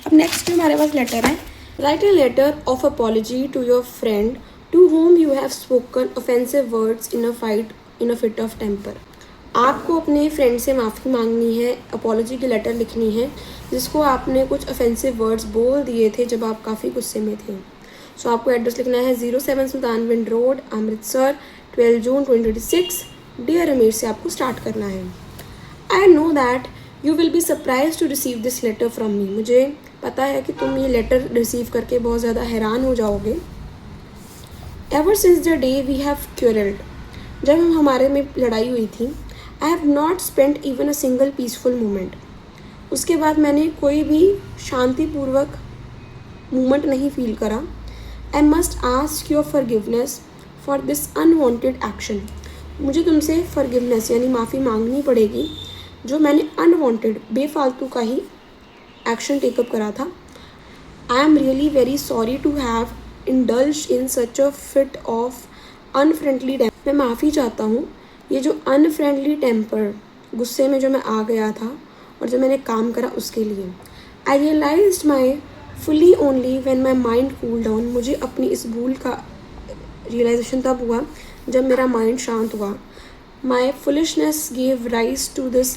Speaker 1: अब नेक्स्ट हमारे पास लेटर है। Write a letter of apology to your friend to whom you have spoken offensive words in a fit of temper. आपको अपने फ्रेंड से माफ़ी मांगनी है, अपॉलॉजी की लेटर लिखनी है जिसको आपने कुछ ऑफेंसिव वर्ड्स बोल दिए थे जब आप काफ़ी गुस्से में थे। सो आपको एड्रेस लिखना है 07 सुल्तानविंड रोड, अमृतसर, 12 जून 2026। डियर अमीर से आपको स्टार्ट करना है। I know that you will be surprise to receive this letter from me. मुझे पता है कि तुम ये लेटर रिसीव करके बहुत ज़्यादा हैरान हो जाओगे। Ever since the day we have quarrelled, जब हमारे में लड़ाई हुई थी, I have not spent even a single peaceful moment. उसके बाद मैंने कोई भी शांतिपूर्वक मोमेंट नहीं फील करा। I must ask your forgiveness for this unwanted action. मुझे तुमसे फॉरगिवनेस यानी माफ़ी मांगनी पड़ेगी जो मैंने अनवांटेड बेफालतू का ही एक्शन टेकअप करा था। I am really very sorry to have indulge in such a fit of unfriendly temper. मैं माफ़ी चाहता हूँ ये जो अनफ्रेंडली टेम्पर, गुस्से में जो मैं आ गया था और जो मैंने काम करा उसके लिए। I realised my folly only when my mind cool down. मुझे अपनी इस भूल का रियलाइजेशन तब हुआ जब मेरा माइंड शांत हुआ। My foolishness gave rise to this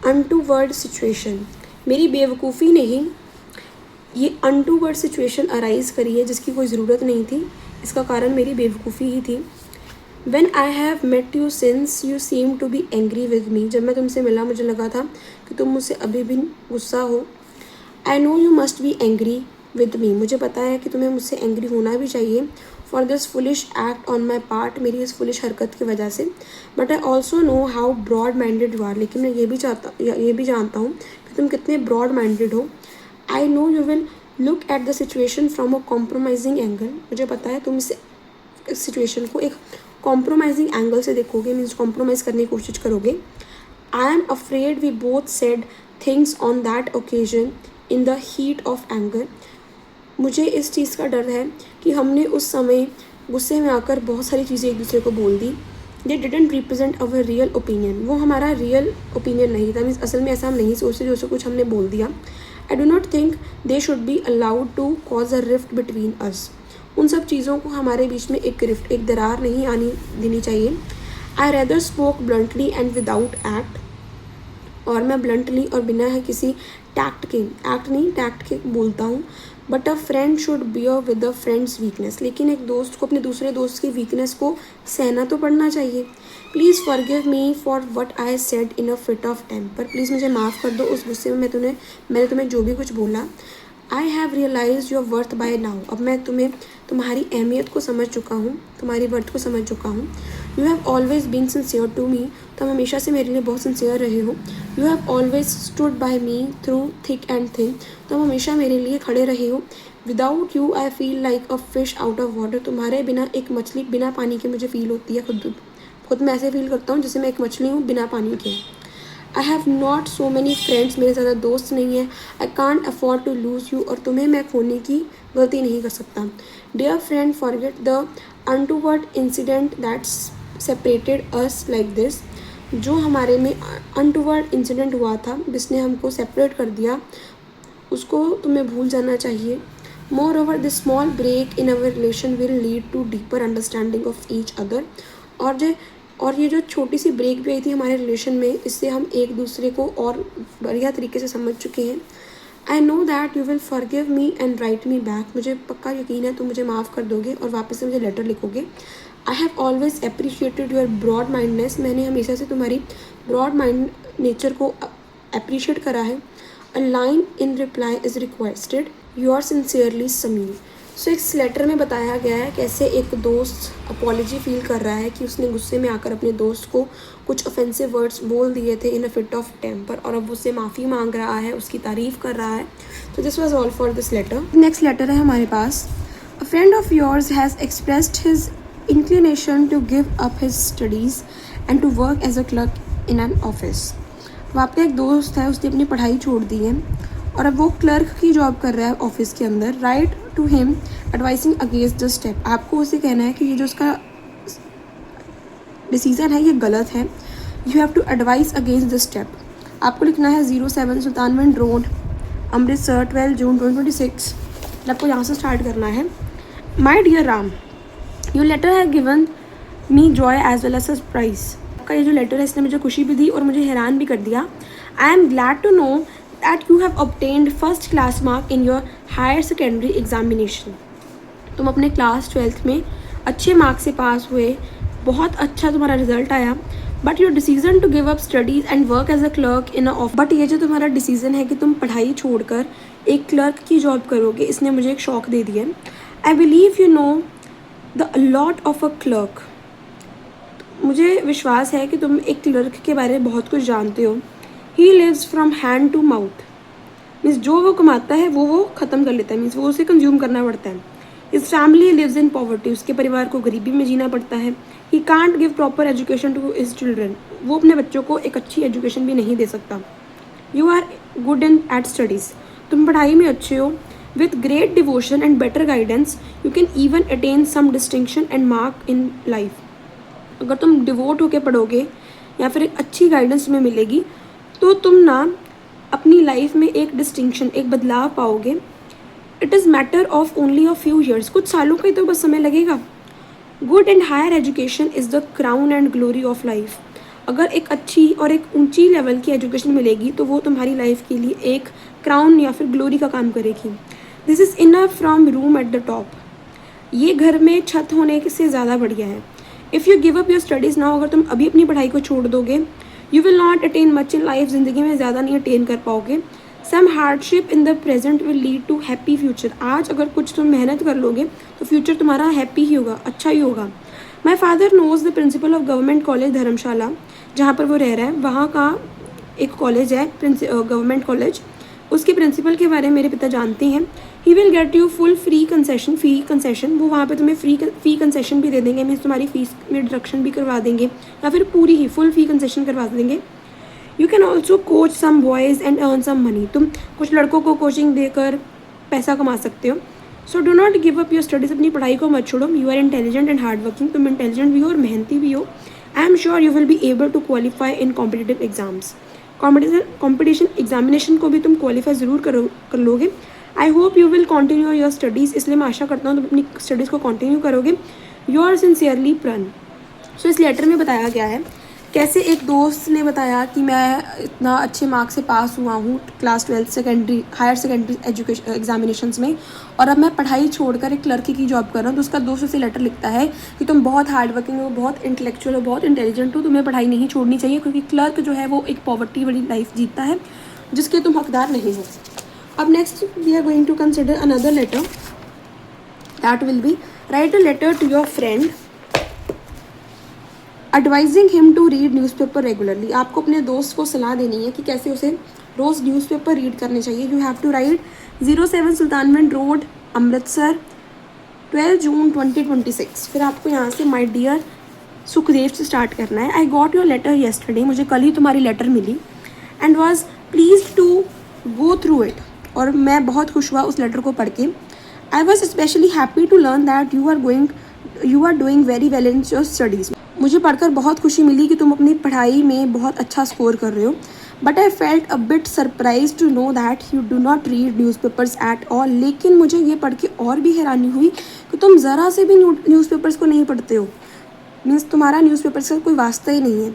Speaker 1: untoward situation. मेरी बेवकूफ़ी ने ही ये अनटूवर्ड सिचुएशन अराइज करी है जिसकी कोई ज़रूरत नहीं थी। इसका कारण मेरी बेवकूफ़ी ही थी। When I have met you since you seem to be angry with me, जब मैं तुमसे मिला मुझे लगा था कि तुम मुझसे अभी भी गुस्सा हो। I know you must be angry with me, मुझे पता है कि तुम्हें मुझसे एंग्री होना भी चाहिए for this foolish act on my part, मेरी इस foolish हरकत की वजह से। But I also know how broad minded you are, लेकिन मैं ये भी जानता हूँ कि तुम कितने broad minded हो। I know you will look at the situation from a compromising angle, मुझे पता है तुम इस सिचुएशन को एक कॉम्प्रोमाइजिंग एंगल से देखोगे, मीन्स कॉम्प्रोमाइज़ करने की कोशिश करोगे। I am afraid we both said things on that occasion in the heat of anger. मुझे इस चीज़ का डर है कि हमने उस समय गुस्से में आकर बहुत सारी चीज़ें एक दूसरे को बोल दी। They didn't represent our real opinion, वो हमारा रियल ओपिनियन नहीं था, मीन्स असल में ऐसा हम नहीं सोचते जो कुछ हमने बोल दिया। I do not think they should be allowed to cause a rift between us. उन सब चीज़ों को हमारे बीच में एक दरार नहीं आनी देनी चाहिए। आई rather spoke bluntly and without act, और मैं ब्लंटली और बिना है किसी टैक्ट के बोलता हूँ। But a friend should bear with a friends weakness, लेकिन एक दोस्त को अपने दूसरे दोस्त की वीकनेस को सहना तो पड़ना चाहिए। Please forgive me for what I said in a fit of temper, please मुझे माफ़ कर दो उस गुस्से में मैंने तुम्हें जो भी कुछ बोला। I have realise your worth by now, अब मैं तुम्हारी अहमियत को समझ चुका हूँ, तुम्हारी वर्थ को समझ चुका हूँ। You have always been sincere to me, तुम हमेशा से मेरे लिए बहुत सिंसियर रहे हो। You have always stood by me through thick and thin, तुम हमेशा मेरे लिए खड़े रहे हो। Without you I feel like a fish out of water, तुम्हारे बिना एक मछली बिना पानी के मुझे फील होती है। खुद मैं ऐसे फील करता हूँ जैसे मैं एक मछली हूँ बिना पानी के। I have not so many friends, मेरे ज़्यादा दोस्त नहीं हैं। I can't afford to lose you, और तुम्हें मैं खोने की गलती नहीं कर सकता। Dear friend, forget the untoward incident that's separated us like this. जो हमारे में अनटूवर्ड इंसिडेंट हुआ था जिसने हमको सेपरेट कर दिया, उसको तुम्हें भूल जाना चाहिए। Moreover this small break in our relation will lead to deeper understanding of each other. और ये जो छोटी सी ब्रेक भी आई थी हमारे रिलेशन में, इससे हम एक दूसरे को और बढ़िया तरीके से समझ चुके हैं। आई know that you will forgive me and right me back. मुझे पक्का यकीन है तुम मुझे माफ़ कर दोगे और वापस से मुझे लेटर लिखोगे। I have always appreciated your broad mindness. मैंने हमेशा से तुम्हारी ब्रॉड माइंड नेचर को अप्रिशिएट करा है। A line in reply is requested, your sincerely Sameer. So इस लेटर में बताया गया है कैसे एक दोस्त अपॉलॉजी फील कर रहा है कि उसने गुस्से में आकर अपने दोस्त को कुछ ऑफेंसिव वर्ड्स बोल दिए थे इन अ फिट ऑफ टेम्पर, और अब उससे माफ़ी मांग रहा है, उसकी तारीफ़ कर रहा है। तो this was all for this letter. Next letter है हमारे पास। A friend of yours has expressed his inclination to give up his studies and to work as a clerk in an office. तो आपका एक दोस्त है, उसने अपनी पढ़ाई छोड़ दी है और अब वो क्लर्क की जॉब कर रहा है ऑफिस के अंदर। Write to him advising against the step. आपको उसे कहना है कि ये जो उसका डिसीज़न है ये गलत है। You have to advise against the step. आपको लिखना है 07 सुल्तानविंड रोड, अमृतसर, 12 जून 2026। आपको यहाँ से स्टार्ट करना है। My dear Ram, your letter have given me joy as well as surprise. आपका ये जो लेटर है इसने मुझे खुशी भी दी और मुझे हैरान भी कर दिया। I am glad to know that you have obtained first class mark in your higher secondary examination. तुम अपने क्लास 12th में अच्छे मार्क से पास हुए, बहुत अच्छा तुम्हारा रिजल्ट आया। But your decision to give up studies and work as a clerk in a off, but ये जो तुम्हारा डिसीजन है कि तुम पढ़ाई छोड़कर एक क्लर्क की जॉब करोगे, इसने मुझे एक शौक दे दिया। I believe you know the lot of a clerk. मुझे विश्वास है कि तुम एक क्लर्क के बारे में बहुत कुछ जानते हो। He lives from hand to mouth, means जो वो कमाता है वो ख़त्म कर लेता है, मीन्स वो उसे कंज्यूम करना पड़ता है। His family lives in poverty, उसके परिवार को गरीबी में जीना पड़ता है। He can't give proper education to his children, वो अपने बच्चों को एक अच्छी एजुकेशन भी नहीं दे सकता। You are good in at studies, तुम पढ़ाई में अच्छे हो। With great devotion and better guidance you can even attain some distinction and mark in life. अगर तुम डिवोट होकर पढ़ोगे या फिर एक अच्छी गाइडेंस तुम्हें मिलेगी तो तुम ना अपनी लाइफ में एक डिस्टिंक्शन, एक बदलाव पाओगे। It is matter of only a few years, कुछ सालों का ही तो बस समय लगेगा। Good and higher education is the crown and glory of life. अगर एक अच्छी और एक ऊंची लेवल की एजुकेशन मिलेगी तो वो तुम्हारी लाइफ के लिए एक क्राउन या फिर ग्लोरी का काम करेगी। This is enough from room at the top, ये घर में छत होने से ज़्यादा बढ़िया है। If you give up your studies now, अगर तुम अभी अपनी पढ़ाई को छोड़ दोगे, you will not attain much in life, ज़िंदगी में ज़्यादा नहीं अटेन कर पाओगे। Some hardship in the present will lead to happy future. आज अगर कुछ तुम मेहनत कर लोगे तो फ्यूचर तुम्हारा हैप्पी ही होगा, अच्छा ही होगा। My father knows the principal of government college Dharamshala, जहाँ पर वो रह रहा है वहाँ का एक कॉलेज है गवर्नमेंट कॉलेज, उसके प्रिंसिपल के बारे में मेरे पिता जानते हैं। He will get you full free concession, वो वहाँ पे तुम्हें फ़ी कंसेशन भी दे देंगे, मीन्स तुम्हारी फीस में डिडक्शन भी करवा देंगे या फिर पूरी ही फुल फ़ी कंसेशन करवा देंगे। You can also coach some boys and earn some money, तुम कुछ लड़कों को कोचिंग देकर पैसा कमा सकते हो। So do not give up your studies, अपनी पढ़ाई को मत छोड़ो। You are intelligent and hard working, तुम इंटेलिजेंट भी हो और मेहनती भी हो। I am sure you will be able to qualify in competitive exams. Competition examination को भी तुम क्वालिफाई ज़रूर कर लोगे। I hope you will continue your studies, इसलिए मैं आशा करता हूँ तुम अपनी स्टडीज़ को कंटिन्यू करोगे। यू आर सिंसियरली प्रण। सो इस लेटर में बताया गया है कैसे एक दोस्त ने बताया कि मैं इतना अच्छे मार्क से पास हुआ हूँ class 12 higher secondary education examinations में, और अब मैं पढ़ाई छोड़कर एक क्लर्की की जॉब कर रहा हूँ। तो उसका दोस्त उसे लेटर लिखता है कि तुम बहुत हार्ड वर्किंग हो, बहुत इंटेलेक्चुअल हो, बहुत इंटेलिजेंट हो, तुम्हें पढ़ाई नहीं छोड़नी चाहिए, क्योंकि क्लर्क जो है वो एक पॉवर्टी वाली लाइफ जीता है जिसके तुम हकदार नहीं हो। अब next we are going to consider another letter, that will be write a letter to your friend advising him to read newspaper regularly. आपको अपने दोस्त को सलाह देनी है कि कैसे उसे रोज़ न्यूज़पेपर रीड करने चाहिए। You have to write 07 Sultanwind road, Amritsar, 12 जून 2026। फिर आपको यहाँ से माय डियर सुखदेव से स्टार्ट करना है। I got your letter yesterday, मुझे कल ही तुम्हारी लेटर मिली। And was please to go through it. और मैं बहुत खुश हुआ उस लेटर को पढ़ के। I was specially happy to learn that you are doing very well in your studies. मुझे पढ़कर बहुत खुशी मिली कि तुम अपनी पढ़ाई में बहुत अच्छा स्कोर कर रहे हो। But I felt a bit surprise to know that you do not read newspapers at all. लेकिन मुझे ये पढ़ के और भी हैरानी हुई कि तुम ज़रा से भी न्यूज़पेपर्स को नहीं पढ़ते हो। मीन्स तुम्हारा न्यूज़पेपर से कोई वास्ता ही नहीं है।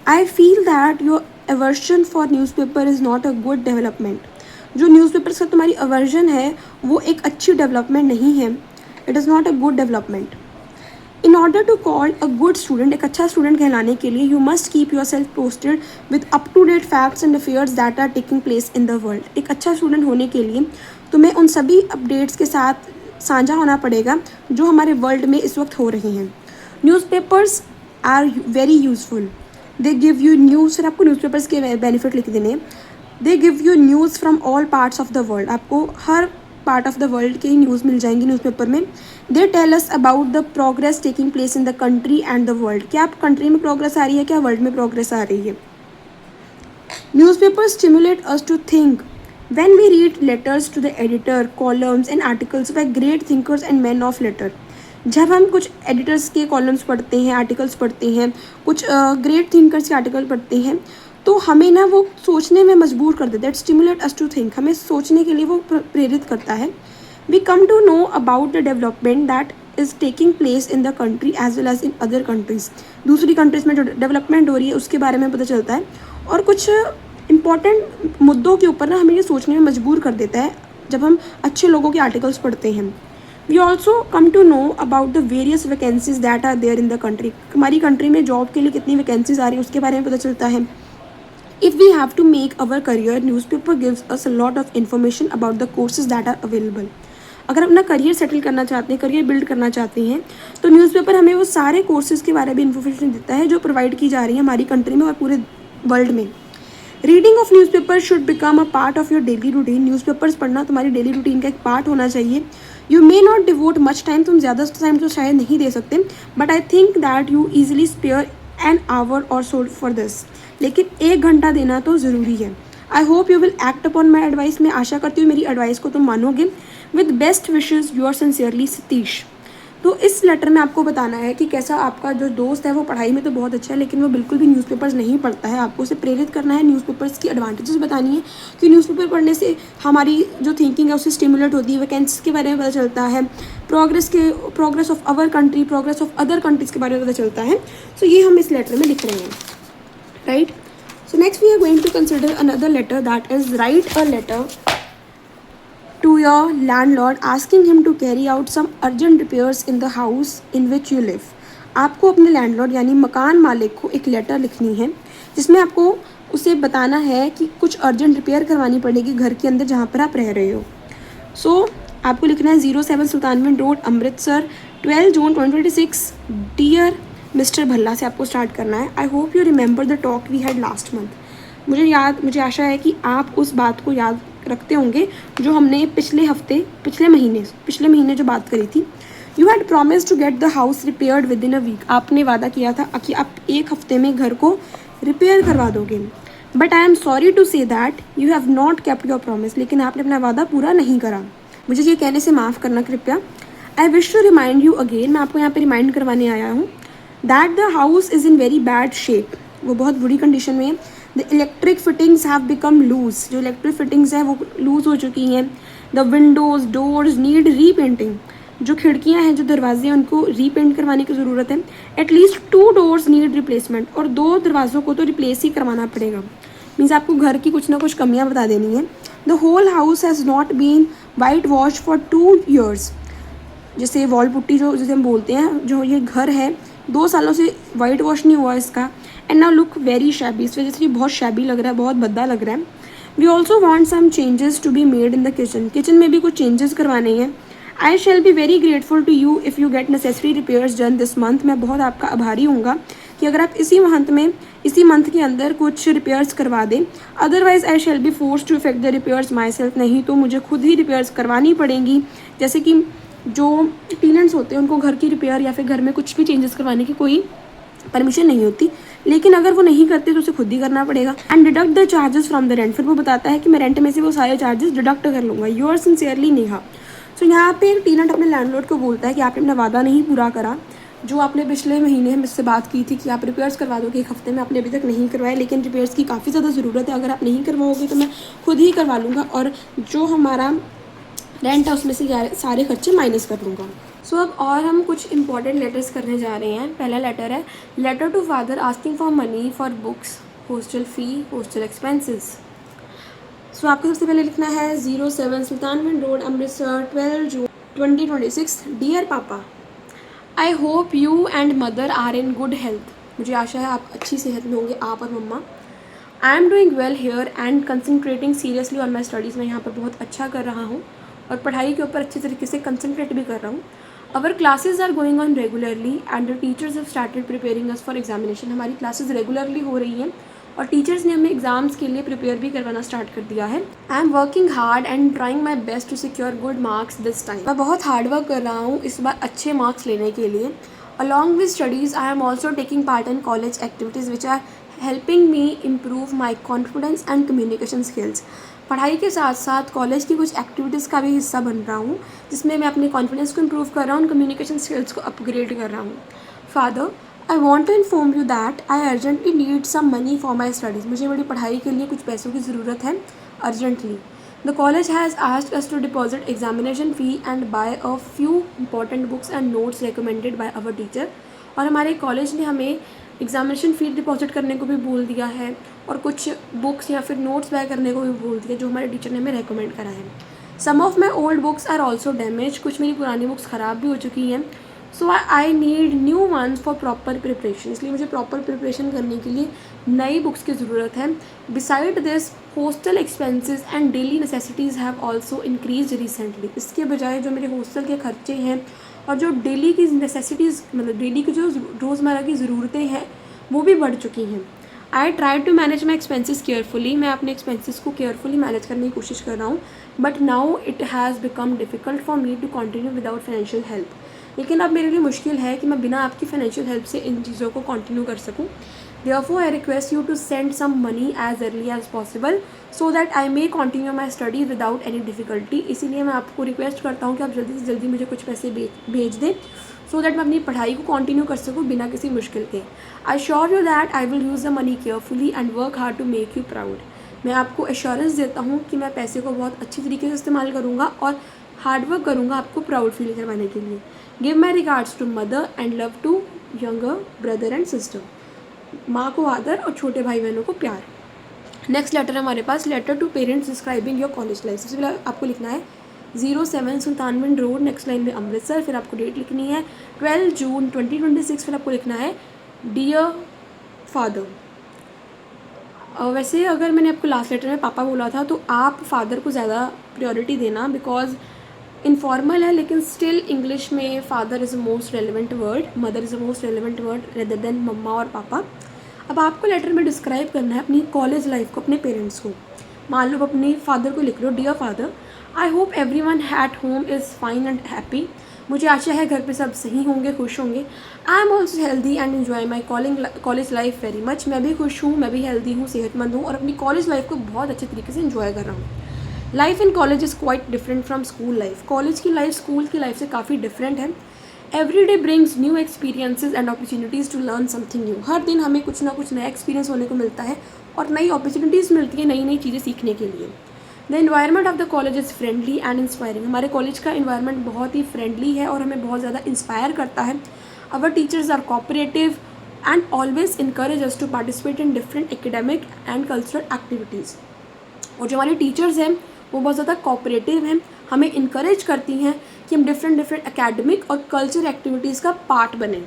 Speaker 1: I feel that your aversion for newspaper is not a good development. जो न्यूज़पेपर्स का तुम्हारी अवर्जन है वो एक अच्छी डेवलपमेंट नहीं है। It is not a good development. In order to call a good student, एक अच्छा स्टूडेंट कहलाने के लिए you must keep yourself posted with up to date facts and affairs that are taking place in the world. एक अच्छा student होने के लिए तुम्हें उन सभी अपडेट्स के साथ साझा होना पड़ेगा जो हमारे वर्ल्ड में इस वक्त हो रहे हैं। Newspapers are very useful, they give you news. फिर आपको न्यूज़पेपर्स के बेनिफिट लिख देने। They give you news from all parts of the world, आपको हर पार्ट ऑफ द वर्ल्ड की न्यूज़ मिल जाएंगी न्यूज़पेपर में। They tell us about the progress taking place in the country and the world, क्या आप कंट्री में progress आ रही है, क्या वर्ल्ड में प्रोग्रेस आ रही है। Newspaper stimulate us to think when we read letters to the editor, columns and articles by great thinkers and man of letter. जब हम कुछ एडिटर्स के कॉलम्स पढ़ते हैं, आर्टिकल्स पढ़ते हैं, कुछ ग्रेट थिंकर्स के आर्टिकल पढ़ते हैं, तो हमें ना वो सोचने में मजबूर कर देता है। स्टिमुलेट अस टू थिंक, हमें सोचने के लिए वो प्रेरित करता है। We come to know about the development that is taking place in the country as well as in other countries. दूसरी कंट्रीज़ में जो डेवलपमेंट हो रही है उसके बारे में पता चलता है। और कुछ इंपॉर्टेंट मुद्दों के ऊपर ना हमें ये सोचने में मजबूर कर देता है जब हम अच्छे लोगों के आर्टिकल्स पढ़ते हैं। We also come to know about the various vacancies that are there in the country. हमारी कंट्री में जॉब के लिए कितनी वैकेंसीज आ रही है उसके बारे में पता चलता है। If we have to make our career, newspaper gives us a lot of information about the courses that are available. अगर अपना करियर सेटल करना चाहते हैं, करियर बिल्ड करना चाहते हैं, तो न्यूज़पेपर हमें वो सारे कोर्सेज़ के बारे में इन्फॉर्मेशन देता है जो प्रोवाइड की जा रही है हमारी कंट्री में और पूरे वर्ल्ड में। Reading of newspaper should become a part of your daily routine. Newspapers पढ़ना तुम्हारी डेली रूटीन का एक पार्ट होना चाहिए। You may not devote much time, तुम ज़्यादा टाइम तो शायद नहीं दे सकते, but I think that you easily spare an hour or so for this. लेकिन 1 घंटा देना तो ज़रूरी है। I hope you will act upon my advice, मैं आशा करती हूँ मेरी एडवाइस को तुम मानोगे। With best wishes, your sincerely Satish. तो इस लेटर में आपको बताना है कि कैसा आपका जो दोस्त है वो पढ़ाई में तो बहुत अच्छा है लेकिन वो बिल्कुल भी न्यूज़पेपर्स नहीं पढ़ता है। आपको उसे प्रेरित करना है, न्यूज़पेपर्स की एडवांटेजेस बतानी है कि न्यूज़पेपर पढ़ने से हमारी जो थिंकिंग है उससे स्टिमुलेट होती है, वैकेंसीज के बारे में पता चलता है, progress of our country, progress of other countries के बारे में पता चलता है। सो ये हम इस लेटर में लिख रहे हैं, right. So next we are going to consider another letter, that is write a letter to your landlord asking him to carry out some urgent repairs in the house in which you live. आपको अपने landlord यानी मकान मालिक को एक letter लिखनी है जिसमें आपको उसे बताना है कि कुछ अर्जेंट रिपेयर करवानी पड़ेगी घर के अंदर जहाँ पर आप रह रहे हो। सो आपको लिखना है 07 सुल्तानविंड रोड, अमृतसर, 12 जून 2026। डियर मिस्टर भल्ला से आपको स्टार्ट करना है। I hope you remember the talk we had last month. मुझे आशा है कि आप उस बात को याद रखते होंगे जो हमने पिछले महीने जो बात करी थी। You had promise to get the house repaired within a week. आपने वादा किया था कि आप 1 हफ्ते में घर को रिपेयर करवा दोगे। But I am sorry to say that you have not kept your promise. लेकिन आपने अपना वादा पूरा नहीं करा। मुझे ये कहने से माफ़ करना कृपया। I wish to remind you again, मैं आपको यहाँ पे रिमाइंड करवाने आया हूँ that the house is in very bad shape. वो बहुत बुरी कंडीशन में है। The electric fittings have become loose. जो इलेक्ट्रिक फिटिंग्स हैं वो लूज़ हो चुकी हैं। The windows doors need repainting. जो खिड़कियाँ हैं, जो दरवाजे हैं, उनको रीपेंट करवाने की ज़रूरत है। At least 2 doors need replacement. और 2 दरवाज़ों को तो रिप्लेस ही करवाना पड़ेगा। मीन्स आपको घर की कुछ ना कुछ कमियाँ बता देनी है। The whole house has not been whitewash for 2 years। जैसे वॉल पुट्टी जैसे हम बोलते हैं, जो ये घर है 2 सालों से वाइट वॉश नहीं हुआ इसका। And now look very shabby. इस वजह से ये बहुत शैबी लग रहा है, बहुत भद्दा लग रहा है। We also want some changes to be made in the kitchen. Kitchen में भी कुछ चेंजेस करवाने हैं। I shall be very grateful to you if you get necessary repairs done this month. मैं बहुत आपका आभारी हूँगा कि अगर आप इसी मंथ के अंदर कुछ रिपेयर्स करवा दें। Otherwise I shall be force to effect the repairs myself. नहीं तो मुझे खुद ही रिपेयर्स करवानी पड़ेंगी। जैसे कि जो टेनेंट्स होते हैं उनको घर की रिपेयर या फिर घर में कुछ भी चेंजेस करवाने की कोई परमिशन नहीं होती, लेकिन अगर वो नहीं करते तो उसे खुद ही करना पड़ेगा। And deduct the charges from the rent, फिर वो बताता है कि मैं रेंट में से वो सारे चार्जेस डिडक्ट कर लूँगा। Your sincerely Neha. सो यहाँ पे एक टीनेट अपने लैंडलॉर्ड को बोलता है कि आपने अपना वादा नहीं पूरा करा, जो आपने पिछले महीने मुझसे बात की थी कि आप रिपेयर्स करवा दोगे एक हफ्ते में, आपने अभी तक नहीं करवाए, लेकिन रिपेयर्स की काफ़ी ज़्यादा ज़रूरत है, अगर आप नहीं करवाओगे तो मैं खुद ही करवा लूँगा और जो हमारा रेंट है उसमें से सारे खर्चे माइनस कर लूँगा। सो अब और हम कुछ इंपॉर्टेंट लेटर्स करने जा रहे हैं। पहला लेटर है letter to father asking for money for books, hostel fee, hostel expenses. So आपको सबसे पहले लिखना है 07 Sultanwind road, Amritsar, 12 June 2026। Dear papa, I hope you and mother are in good health. मुझे आशा है आप अच्छी सेहत में होंगे, आप और मम्मा। I am doing well here and concentrating seriously on my studies. मैं यहाँ पर बहुत अच्छा कर रहा हूँ और पढ़ाई के ऊपर अच्छे तरीके से कंसनट्रेट भी कर रहा हूँ। Our classes are going on regularly and the teachers have started preparing us for examination. हमारी क्लासेज रेगुलरली हो रही हैं और टीचर्स ने हमें एग्जाम्स के लिए प्रिपेयर भी करवाना स्टार्ट कर दिया है। I am working hard and trying my best to secure good marks this time. मैं बहुत हार्ड वर्क कर रहा हूँ इस बार अच्छे मार्क्स लेने के लिए। Along with studies I am also taking part in college activities which are helping me improve my confidence and communication skills. पढ़ाई के साथ साथ कॉलेज की कुछ एक्टिविटीज़ का भी हिस्सा बन रहा हूँ, जिसमें मैं अपने कॉन्फिडेंस को इम्प्रूव कर रहा हूँ, कम्युनिकेशन स्किल्स को अपग्रेड कर रहा हूँ। Father, I want to inform you that I urgently need some money for my studies. मुझे मेरी पढ़ाई के लिए कुछ पैसों की ज़रूरत है urgently. The college has asked us to deposit examination fee and buy a few important books and notes recommended by our teacher. और हमारे कॉलेज ने हमें एग्जामिनेशन फ़ी डिपॉजिट करने को भी बोल दिया है और कुछ बुक्स या फिर नोट्स बाय करने को भी बोल दिया जो हमारे टीचर ने हमें रेकमेंड करा है। Some of my old books are also damage, कुछ मेरी पुरानी बुक्स ख़राब भी हो चुकी हैं। So I need new ones for proper preparation. इसलिए मुझे प्रॉपर प्रिपरेशन करने के लिए नई बुक्स की ज़रूरत है। Beside this hostel expenses and daily necessities have also increase recently. इसके बजाय जो मेरे हॉस्टल के खर्चे हैं और जो डेली की नेसेसिटीज़ मतलब डेली की जो रोज़मर्रा की ज़रूरतें हैं वो भी बढ़ चुकी हैं। I try to manage my expenses carefully. मैं अपने एक्सपेंसेस को केयरफुली मैनेज करने की कोशिश कर रहा हूँ, but now it has become difficult for me to continue without financial help. लेकिन अब मेरे लिए मुश्किल है कि मैं बिना आपकी फाइनेंशियल हेल्प से इन चीज़ों को कंटिन्यू कर सकूँ। Therefore, I request you to send some money as early as possible so that I may continue my study without any difficulty। इसीलिए मैं आपको रिक्वेस्ट करता हूँ कि आप जल्दी से जल्दी मुझे कुछ पैसे भेज दें सो दैट मैं अपनी पढ़ाई को कंटिन्यू कर सकूँ बिना किसी मुश्किल के। I sure you that I will use the money carefully and work hard to make you proud. मैं आपको एश्योरेंस देता हूँ कि मैं पैसे को बहुत अच्छी तरीके से इस्तेमाल करूँगा और हार्ड वर्क करूँगा आपको प्राउड फील करवाने के लिए। Give my regards to mother and love to younger brother and sister. माँ को आदर और छोटे भाई बहनों को प्यार। नेक्स्ट लेटर हमारे पास letter to parents describing your college life. सबसे पहले आपको लिखना है 07 सुल्तानविंड रोड, नेक्स्ट लाइन में अमृतसर, फिर आपको डेट लिखनी है 12 जून 2026, फिर आपको लिखना है डियर फादर। वैसे अगर मैंने आपको लास्ट लेटर में पापा बोला था तो आप फादर को ज़्यादा प्रायोरिटी देना, बिकॉज इनफॉर्मल है लेकिन स्टिल इंग्लिश में father is a most relevant word, mother is a most relevant word rather than मम्मा और पापा। अब आपको लेटर में डिस्क्राइब करना है अपनी कॉलेज लाइफ को अपने पेरेंट्स को। मान लो अपने फादर को लिख लो, dear father, I hope everyone at home is fine and happy. मुझे आशा है घर पे सब सही होंगे, खुश होंगे। आई am also healthy and enjoy my college life very much. मैं भी खुश हूँ, मैं भी हेल्दी हूँ, सेहतमंद हूँ और अपनी कॉलेज लाइफ को बहुत अच्छे तरीके से इन्जॉय कर रहा हूँ। Life in college is quite different from school life. College की लाइफ स्कूल की लाइफ से काफ़ी डिफरेंट है। Every day brings new experiences and opportunities to learn something new. हर दिन हमें कुछ ना कुछ नया एक्सपीरियंस होने को मिलता है और नई अपॉर्चुनिटीज़ मिलती है नई नई चीज़ें सीखने के लिए। The environment of the college is friendly and inspiring. हमारे कॉलेज का इन्वायरमेंट बहुत ही फ्रेंडली है और हमें बहुत ज़्यादा इंस्पायर करता है। Our teachers are cooperative and always encourage us to participate in different academic and cultural activities. और जो हमारे टीचर्स हैं वो बहुत ज़्यादा कोऑपरेटिव हैं, हमें इनकरेज करती हैं कि हम डिफरेंट एकेडमिक और कल्चर एक्टिविटीज़ का पार्ट बने।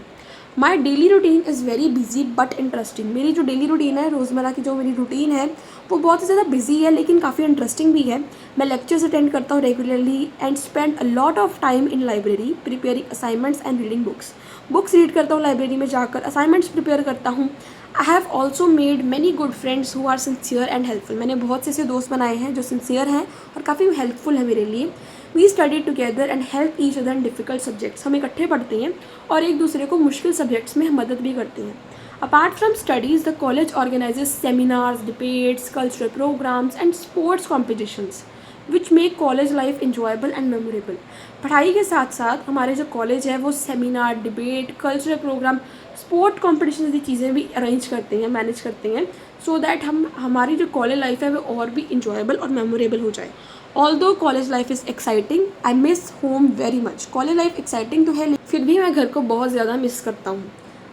Speaker 1: My daily routine is very busy but interesting. मेरी जो डेली रूटीन है, रोज़मर्रा की जो मेरी रूटीन है वो बहुत ही ज़्यादा बिजी है लेकिन काफ़ी इंटरेस्टिंग भी है। मैं लेक्चर्स अटेंड करता हूँ regularly and spend a lot of time in library preparing assignments and reading books. Books read करता हूँ लाइब्रेरी में जाकर, असाइनमेंट्स प्रिपेयर करता हूँ। I have also made many good friends who are sincere and helpful. मैंने बहुत से ऐसे दोस्त बनाए हैं जो सिंसियर हैं और काफ़ी हेल्पफुल है मेरे लिए। We study together and help each other in difficult subjects. हम इकट्ठे पढ़ते हैं और एक दूसरे को मुश्किल सब्जेक्ट्स में मदद भी करते हैं। Apart from studies the college organises seminars, debates, cultural programmes and sports competitions which make college life enjoyable and memorable. पढ़ाई के साथ साथ हमारे जो कॉलेज है वो seminar, debate, cultural programme, sport competition जैसी चीज़ें भी अरेंज करते हैं, मैनेज करते हैं, सो दैट हमारी जो कॉलेज लाइफ है वो और भी इंजॉयबल और मेमोरेबल हो जाए। Although college life is exciting, I miss home very much. College life exciting तो है, फिर भी मैं घर को बहुत ज़्यादा मिस करता हूँ।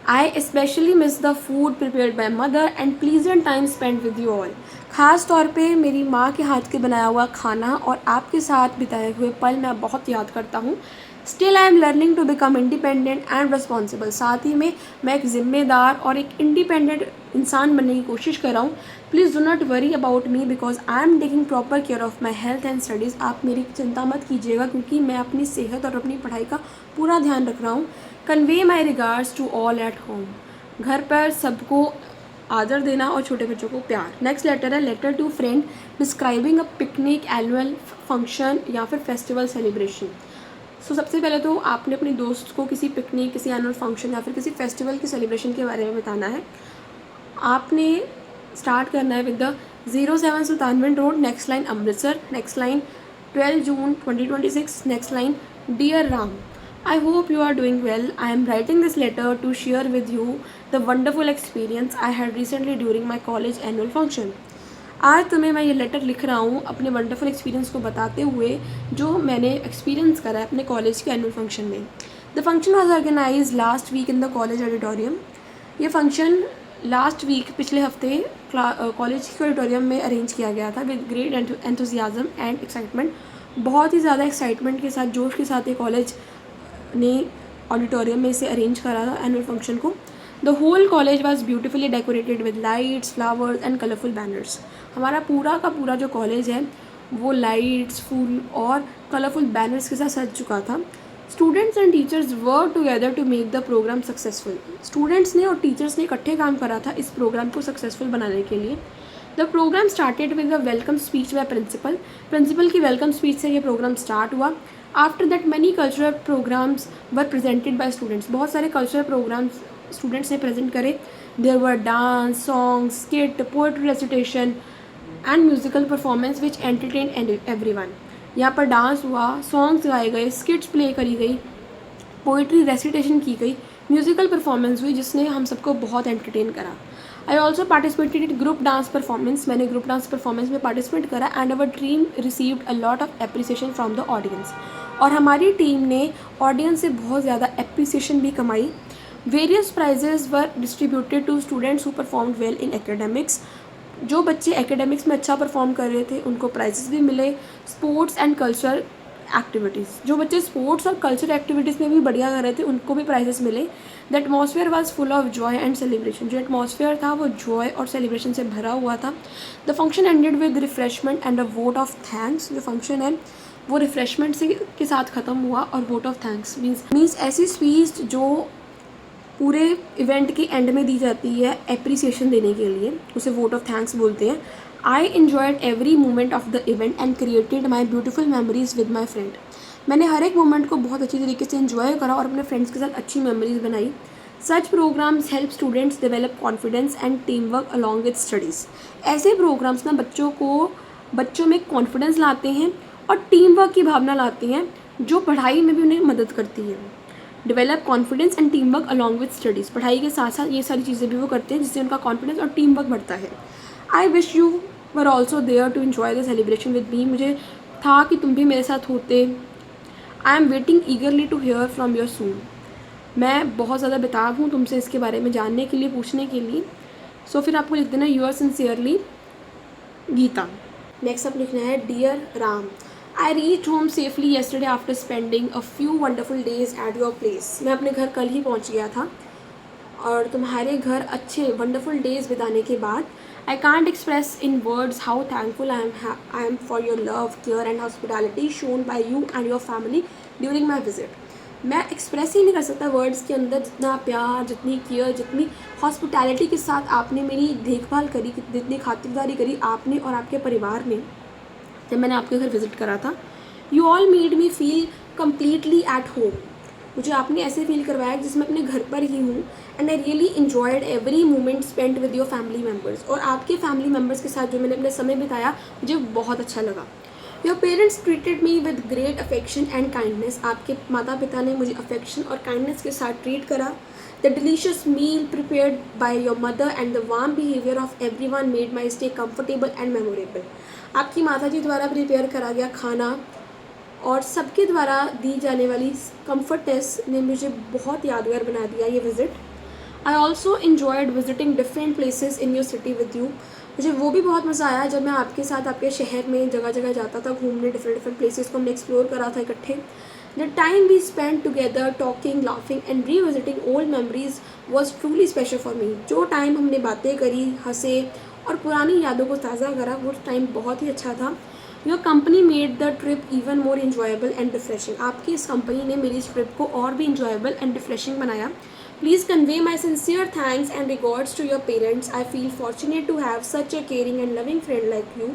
Speaker 1: I specially miss the food prepared by mother and pleasant time spend with you all. ख़ास तौर पे मेरी माँ के हाथ के बनाया हुआ खाना और आपके साथ बिताए हुए पल मैं बहुत याद करता हूँ। Still I am learning to become independent and responsible. साथ ही में मैं एक ज़िम्मेदार और एक इंडिपेंडेंट इंसान बनने की कोशिश कर रहा हूँ। Please do not worry about me because I am taking proper care of my health and studies. आप मेरी चिंता मत कीजिएगा क्योंकि मैं अपनी सेहत और अपनी पढ़ाई का पूरा ध्यान रख रहा हूँ। Convey my regards to all at home. घर पर सबको आदर देना और छोटे बच्चों को प्यार। नेक्स्ट लेटर है letter to friend describing a picnic, annual function या फिर फेस्टिवल सेलिब्रेशन। सो सबसे पहले तो आपने अपने दोस्त को किसी पिकनिक, किसी एनुअल फंक्शन या फिर किसी फेस्टिवल के सेलिब्रेशन के बारे में बताना है। आपने स्टार्ट करना है with the 07 Sultanwind road, next line Amritsar, next line 12 June 2026, next line dear Ram, I hope you are doing well. I am writing this letter to share with you the wonderful experience I had recently during my college annual function. आज तुम्हें मैं ये letter लिख रहा हूँ अपने wonderful experience को बताते हुए जो मैंने एक्सपीरियंस करा है अपने कॉलेज के एनुअल फंक्शन में। The function was organised last week in the college auditorium. ये फंक्शन लास्ट वीक पिछले हफ्ते कॉलेज के ऑडिटोरियम में अरेंज किया गया था with great enthusiasm and excitement. बहुत ही ज़्यादा एक्साइटमेंट के साथ, जोश के साथ ये कॉलेज ने ऑडिटोरियम में इसे अरेंज करा था एनुअल फंक्शन को। The whole college was beautifully decorated with lights, flowers and colourful banners. हमारा पूरा का पूरा जो कॉलेज है वो लाइट्स, फूल और कलरफुल बैनर्स के साथ सज चुका था। Students and teachers work together to make the programme successful. Students ने और टीचर्स ने इकट्ठे काम करा था इस प्रोग्राम को सक्सेसफुल बनाने के लिए। The programme started with the welcome speech by principal. Principal की वेलकम स्पीच से ये प्रोग्राम स्टार्ट हुआ। After that many cultural programmes were presented by students. बहुत सारे कल्चरल प्रोग्राम्स स्टूडेंट्स ने प्रेजेंट करे। There were dance, songs, skit, poetry recitation and musical performance which entertain everyone. यहाँ पर डांस हुआ, सॉन्ग्स गाए गए, स्किट्स प्ले करी गई, पोइट्री रेसिटेशन की गई, म्यूजिकल परफॉर्मेंस हुई जिसने हम सबको बहुत एंटरटेन करा। I also participated in group dance performance. मैंने ग्रुप डांस परफॉर्मेंस में पार्टिसिपेट करा and our team received a lot of appreciation from the audience. और हमारी टीम ने ऑडियंस से बहुत ज़्यादा एप्रिसिएशन भी कमाई। Various prizes were distributed to students who performed well in academics. जो बच्चे एकेडमिक्स में अच्छा परफॉर्म कर रहे थे उनको प्राइजेस भी मिले। स्पोर्ट्स एंड कल्चरल एक्टिविटीज़, जो बच्चे स्पोर्ट्स और कल्चरल एक्टिविटीज़ में भी बढ़िया कर रहे थे उनको भी प्राइजेस मिले। The atmosphere was full of Joy and celebration. जो एटमॉस्फेयर था वो जॉय और सेलिब्रेशन से भरा हुआ था। The function ended with refreshment and a vote of thanks. जो फंक्शन है वो रिफ्रेशमेंट से के साथ ख़त्म हुआ और वोट ऑफ थैंक्स मीन्स ऐसी स्पीच जो पूरे इवेंट के एंड में दी जाती है एप्रिसिएशन देने के लिए, उसे वोट ऑफ थैंक्स बोलते हैं। आई enjoyed every moment of the event and created my beautiful memories with my friend. मैंने हर एक मोमेंट को बहुत अच्छी तरीके से इन्जॉय करा और अपने फ्रेंड्स के साथ अच्छी मेमोरीज बनाई। Such programs help students develop confidence and team work along with studies. ऐसे प्रोग्राम्स ना बच्चों में कॉन्फिडेंस लाते हैं और टीम वर्क की भावना लाते हैं जो पढ़ाई में भी उन्हें मदद करती है। Develop confidence and team work along with studies. पढ़ाई के साथ साथ ये सारी चीज़ें भी वो करते हैं जिससे उनका कॉन्फिडेंस और टीम वर्क बढ़ता है। I wish you were also there to enjoy the celebration with me. मुझे था कि तुम भी मेरे साथ होते। I am waiting eagerly to hear from your soon. मैं बहुत ज़्यादा बेताब हूँ तुमसे इसके बारे में जानने के लिए, पूछने के लिए। सो फिर आपको लिख देना यूर सिंसियरली गीता। नेक्स्ट आप लिखना है dear Ram. I reach home safely yesterday after spending a few wonderful days at your place. मैं अपने घर कल ही पहुँच गया था और तुम्हारे घर अच्छे वंडरफुल डेज बिताने के बाद I can't express in words how thankful I am for your love, care and hospitality shown by you and your family during my visit. मैं एक्सप्रेस ही नहीं कर सकता वर्ड्स के अंदर जितना प्यार, जितनी केयर, जितनी हॉस्पिटैलिटी के साथ आपने मेरी देखभाल करी, जितनी खातिरदारी करी आपने और आपके परिवार ने जब मैंने आपके घर विज़िट करा था। You all made me feel completely at home. मुझे आपने ऐसे फील करवाया जिसमें अपने घर पर ही हूँ। And I really enjoyed every moment spent with your family members. और आपके फैमिली मेम्बर्स के साथ जो मैंने अपने समय बिताया मुझे बहुत अच्छा लगा। Your parents treated me with great affection and kindness. आपके माता पिता ने मुझे अफेक्शन और काइंडनेस के साथ ट्रीट करा। The delicious meal prepared by your mother and the warm behaviour of every one made my stay comfortable and memorable. आपकी माता जी द्वारा प्रिपेयर करा गया खाना और सबके द्वारा दी जाने वाली कम्फर्टनेस ने मुझे बहुत यादगार बना दिया ये visit. I also enjoyed visiting different places in your city with you. मुझे वो भी बहुत मज़ा आया जब मैं आपके साथ आपके शहर में जगह जगह जाता था घूमने। डिफरेंट प्लेसेस को हमने एक्सप्लोर करा था इकट्ठे। The time we spend together talking, laughing and revisiting old memories was truly special for me. जो टाइम हमने बातें करी, हंसे और पुरानी यादों को ताज़ा करा, वो टाइम बहुत ही अच्छा था। Your company made the trip even more enjoyable and refreshing. आपकी इस कंपनी ने मेरी इस ट्रिप को और भी इन्जॉयबल एंड रिफ्रेशिंग बनाया। Please convey my sincere thanks and records to your parents. I feel fortunate to have such a caring and loving friend like you.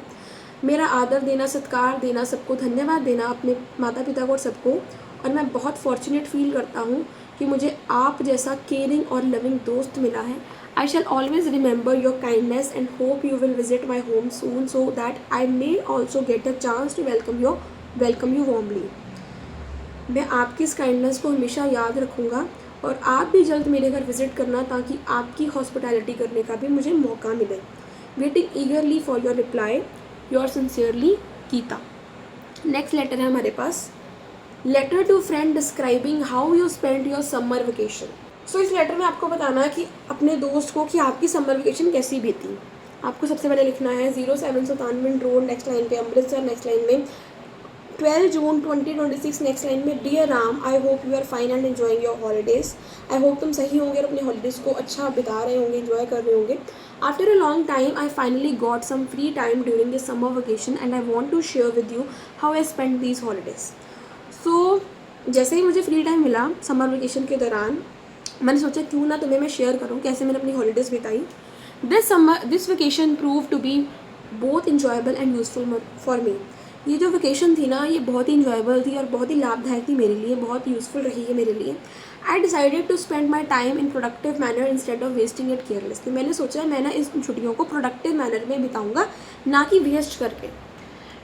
Speaker 1: मेरा आदर देना, सत्कार देना, सबको धन्यवाद देना, अपने माता पिता को और सबको। और मैं बहुत फॉर्चुनेट फील करता हूँ कि मुझे आप जैसा केयरिंग और लविंग दोस्त मिला है। I shall always remember your kindness and hope you will visit my home soon so that I may also get a chance to welcome you warmly. मैं आपकी इस काइंडनेस को हमेशा याद रखूँगा और आप भी जल्द मेरे घर विज़िट करना ताकि आपकी हॉस्पिटैलिटी करने का भी मुझे मौका मिले। Waiting eagerly for your reply, your sincerely Geeta. Next letter है हमारे पास, letter to friend describing how you spend your summer vacation. So इस लेटर में आपको बताना है कि अपने दोस्त को कि आपकी समर वेकेशन कैसी बीती। आपको सबसे पहले लिखना है 07 सुल्तानविंड रोड, नेक्स्ट लाइन पे अमृतसर, नेक्स्ट लाइन में 12 जून 2026, नेक्स्ट लाइन में dear Ram, I hope you are fine and enjoying your holidays. I hope तुम सही होंगे और अपने हॉलीडेज़ को अच्छा बिता रहे होंगे, इन्जॉय कर रहे होंगे। After a long time I finally got some free time during this summer vacation and I want to share with you how I spend these holidays. So जैसे ही मुझे फ्री टाइम मिला समर वेकेशन के दौरान, मैंने सोचा क्यों ना तुम्हें मैं शेयर करूं कैसे मैंने अपनी हॉलीडेज़ बिताई। This vacation prove to be both enjoyable and useful for me. ये जो वेकेशन थी ना, ये बहुत ही इंजॉयबल थी और बहुत ही लाभदायक थी मेरे लिए, बहुत यूज़फुल रही है मेरे लिए। I decided to spend my time in productive manner instead of wasting it carelessly. मैंने सोचा मैं ना इस छुट्टियों को प्रोडक्टिव मैनर में बिताऊँगा, ना कि वेस्ट करके।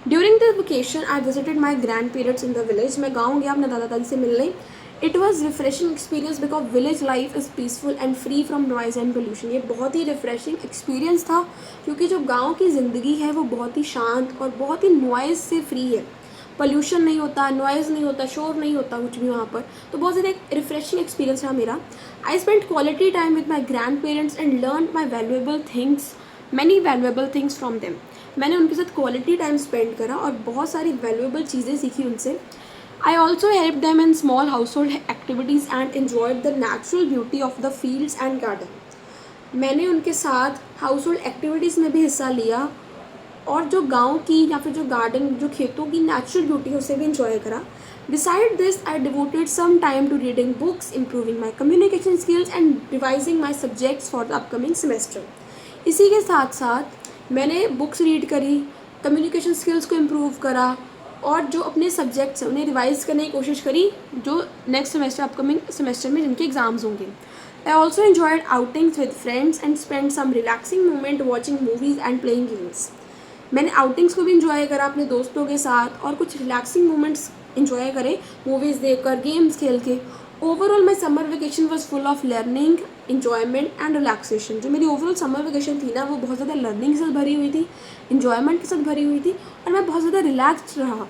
Speaker 1: During the vacation I visited my grand parents in the village. मैं गाँव गया अपने दादा दादी से मिलने। It was refreshing experience because village life is peaceful and free from noise and pollution. ये बहुत ही रिफ्रेशिंग एक्सपीरियंस था क्योंकि जो गांव की ज़िंदगी है वो बहुत ही शांत और बहुत ही नॉइज़ से फ्री है। पोल्यूशन नहीं होता, नॉइज़ नहीं होता, शोर नहीं होता कुछ भी वहाँ पर। तो बहुत ज़्यादा एक रिफ्रेशिंग एक्सपीरियंस रहा मेरा। I spend quality time with my grand parents and learn my many valuable things from them. मैंने उनके साथ क्वालिटी टाइम स्पेंड करा और बहुत सारी वैल्यूएबल चीज़ें सीखी उनसे। I also helped them in small household activities and enjoyed the natural beauty of the fields and garden. मैंने उनके साथ हाउस होल्ड एक्टिविटीज़ में भी हिस्सा लिया और जो गांव की या फिर जो गार्डन, जो खेतों की नेचुरल ब्यूटी है उसे भी इंजॉय करा। Beside this, I devoted some time to reading books, improving my communication skills and revising my subjects for the upcoming semester. इसी के साथ साथ मैंने बुक्स रीड करी, कम्युनिकेशन स्किल्स को इम्प्रूव करा और जो अपने सब्जेक्ट्स हैं उन्हें रिवाइज़ करने की कोशिश करी जो नेक्स्ट सेमेस्टर, अपकमिंग सेमेस्टर में जिनके एग्जाम्स होंगे। I also enjoyed outings with friends and spend some relaxing moment watching movies and playing games. मैंने आउटिंग्स को भी इंजॉय करा अपने दोस्तों के साथ और कुछ रिलैक्सिंग मोमेंट्स इंजॉय करे मूवीज़ देखकर, गेम्स खेल के। Overall my summer vacation was full of learning, enjoyment and relaxation. जो मेरी ओवरऑल समर वेकेशन थी ना वो बहुत ज़्यादा लर्निंग के साथ भरी हुई थी, इंजॉयमेंट के साथ भरी हुई थी और मैं बहुत ज़्यादा रिलैक्स्ड रहा।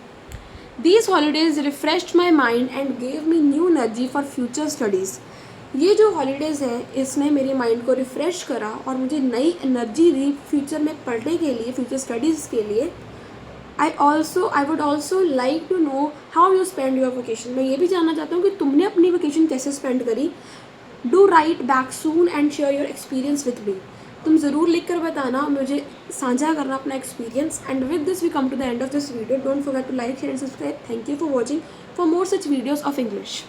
Speaker 1: These holidays refreshed my mind and gave me new energy for future studies. ये जो हॉलीडेज़ हैं इसने मेरे माइंड को रिफ़्रेश करा और मुझे नई एनर्जी दी फ्यूचर में पढ़ने के लिए, फ्यूचर स्टडीज़ के लिए। I would also like to know how you spend your vacation. मैं ये भी जानना चाहता हूँ कि तुमने अपनी वेकेशन कैसे स्पेंड करी। Do write back soon and share your experience with me. तुम ज़रूर लिख कर बताना, मुझे साझा करना अपना experience. And with this we come to the end of this video. Don't forget to like, share and subscribe. Thank you for watching. For more such videos of English.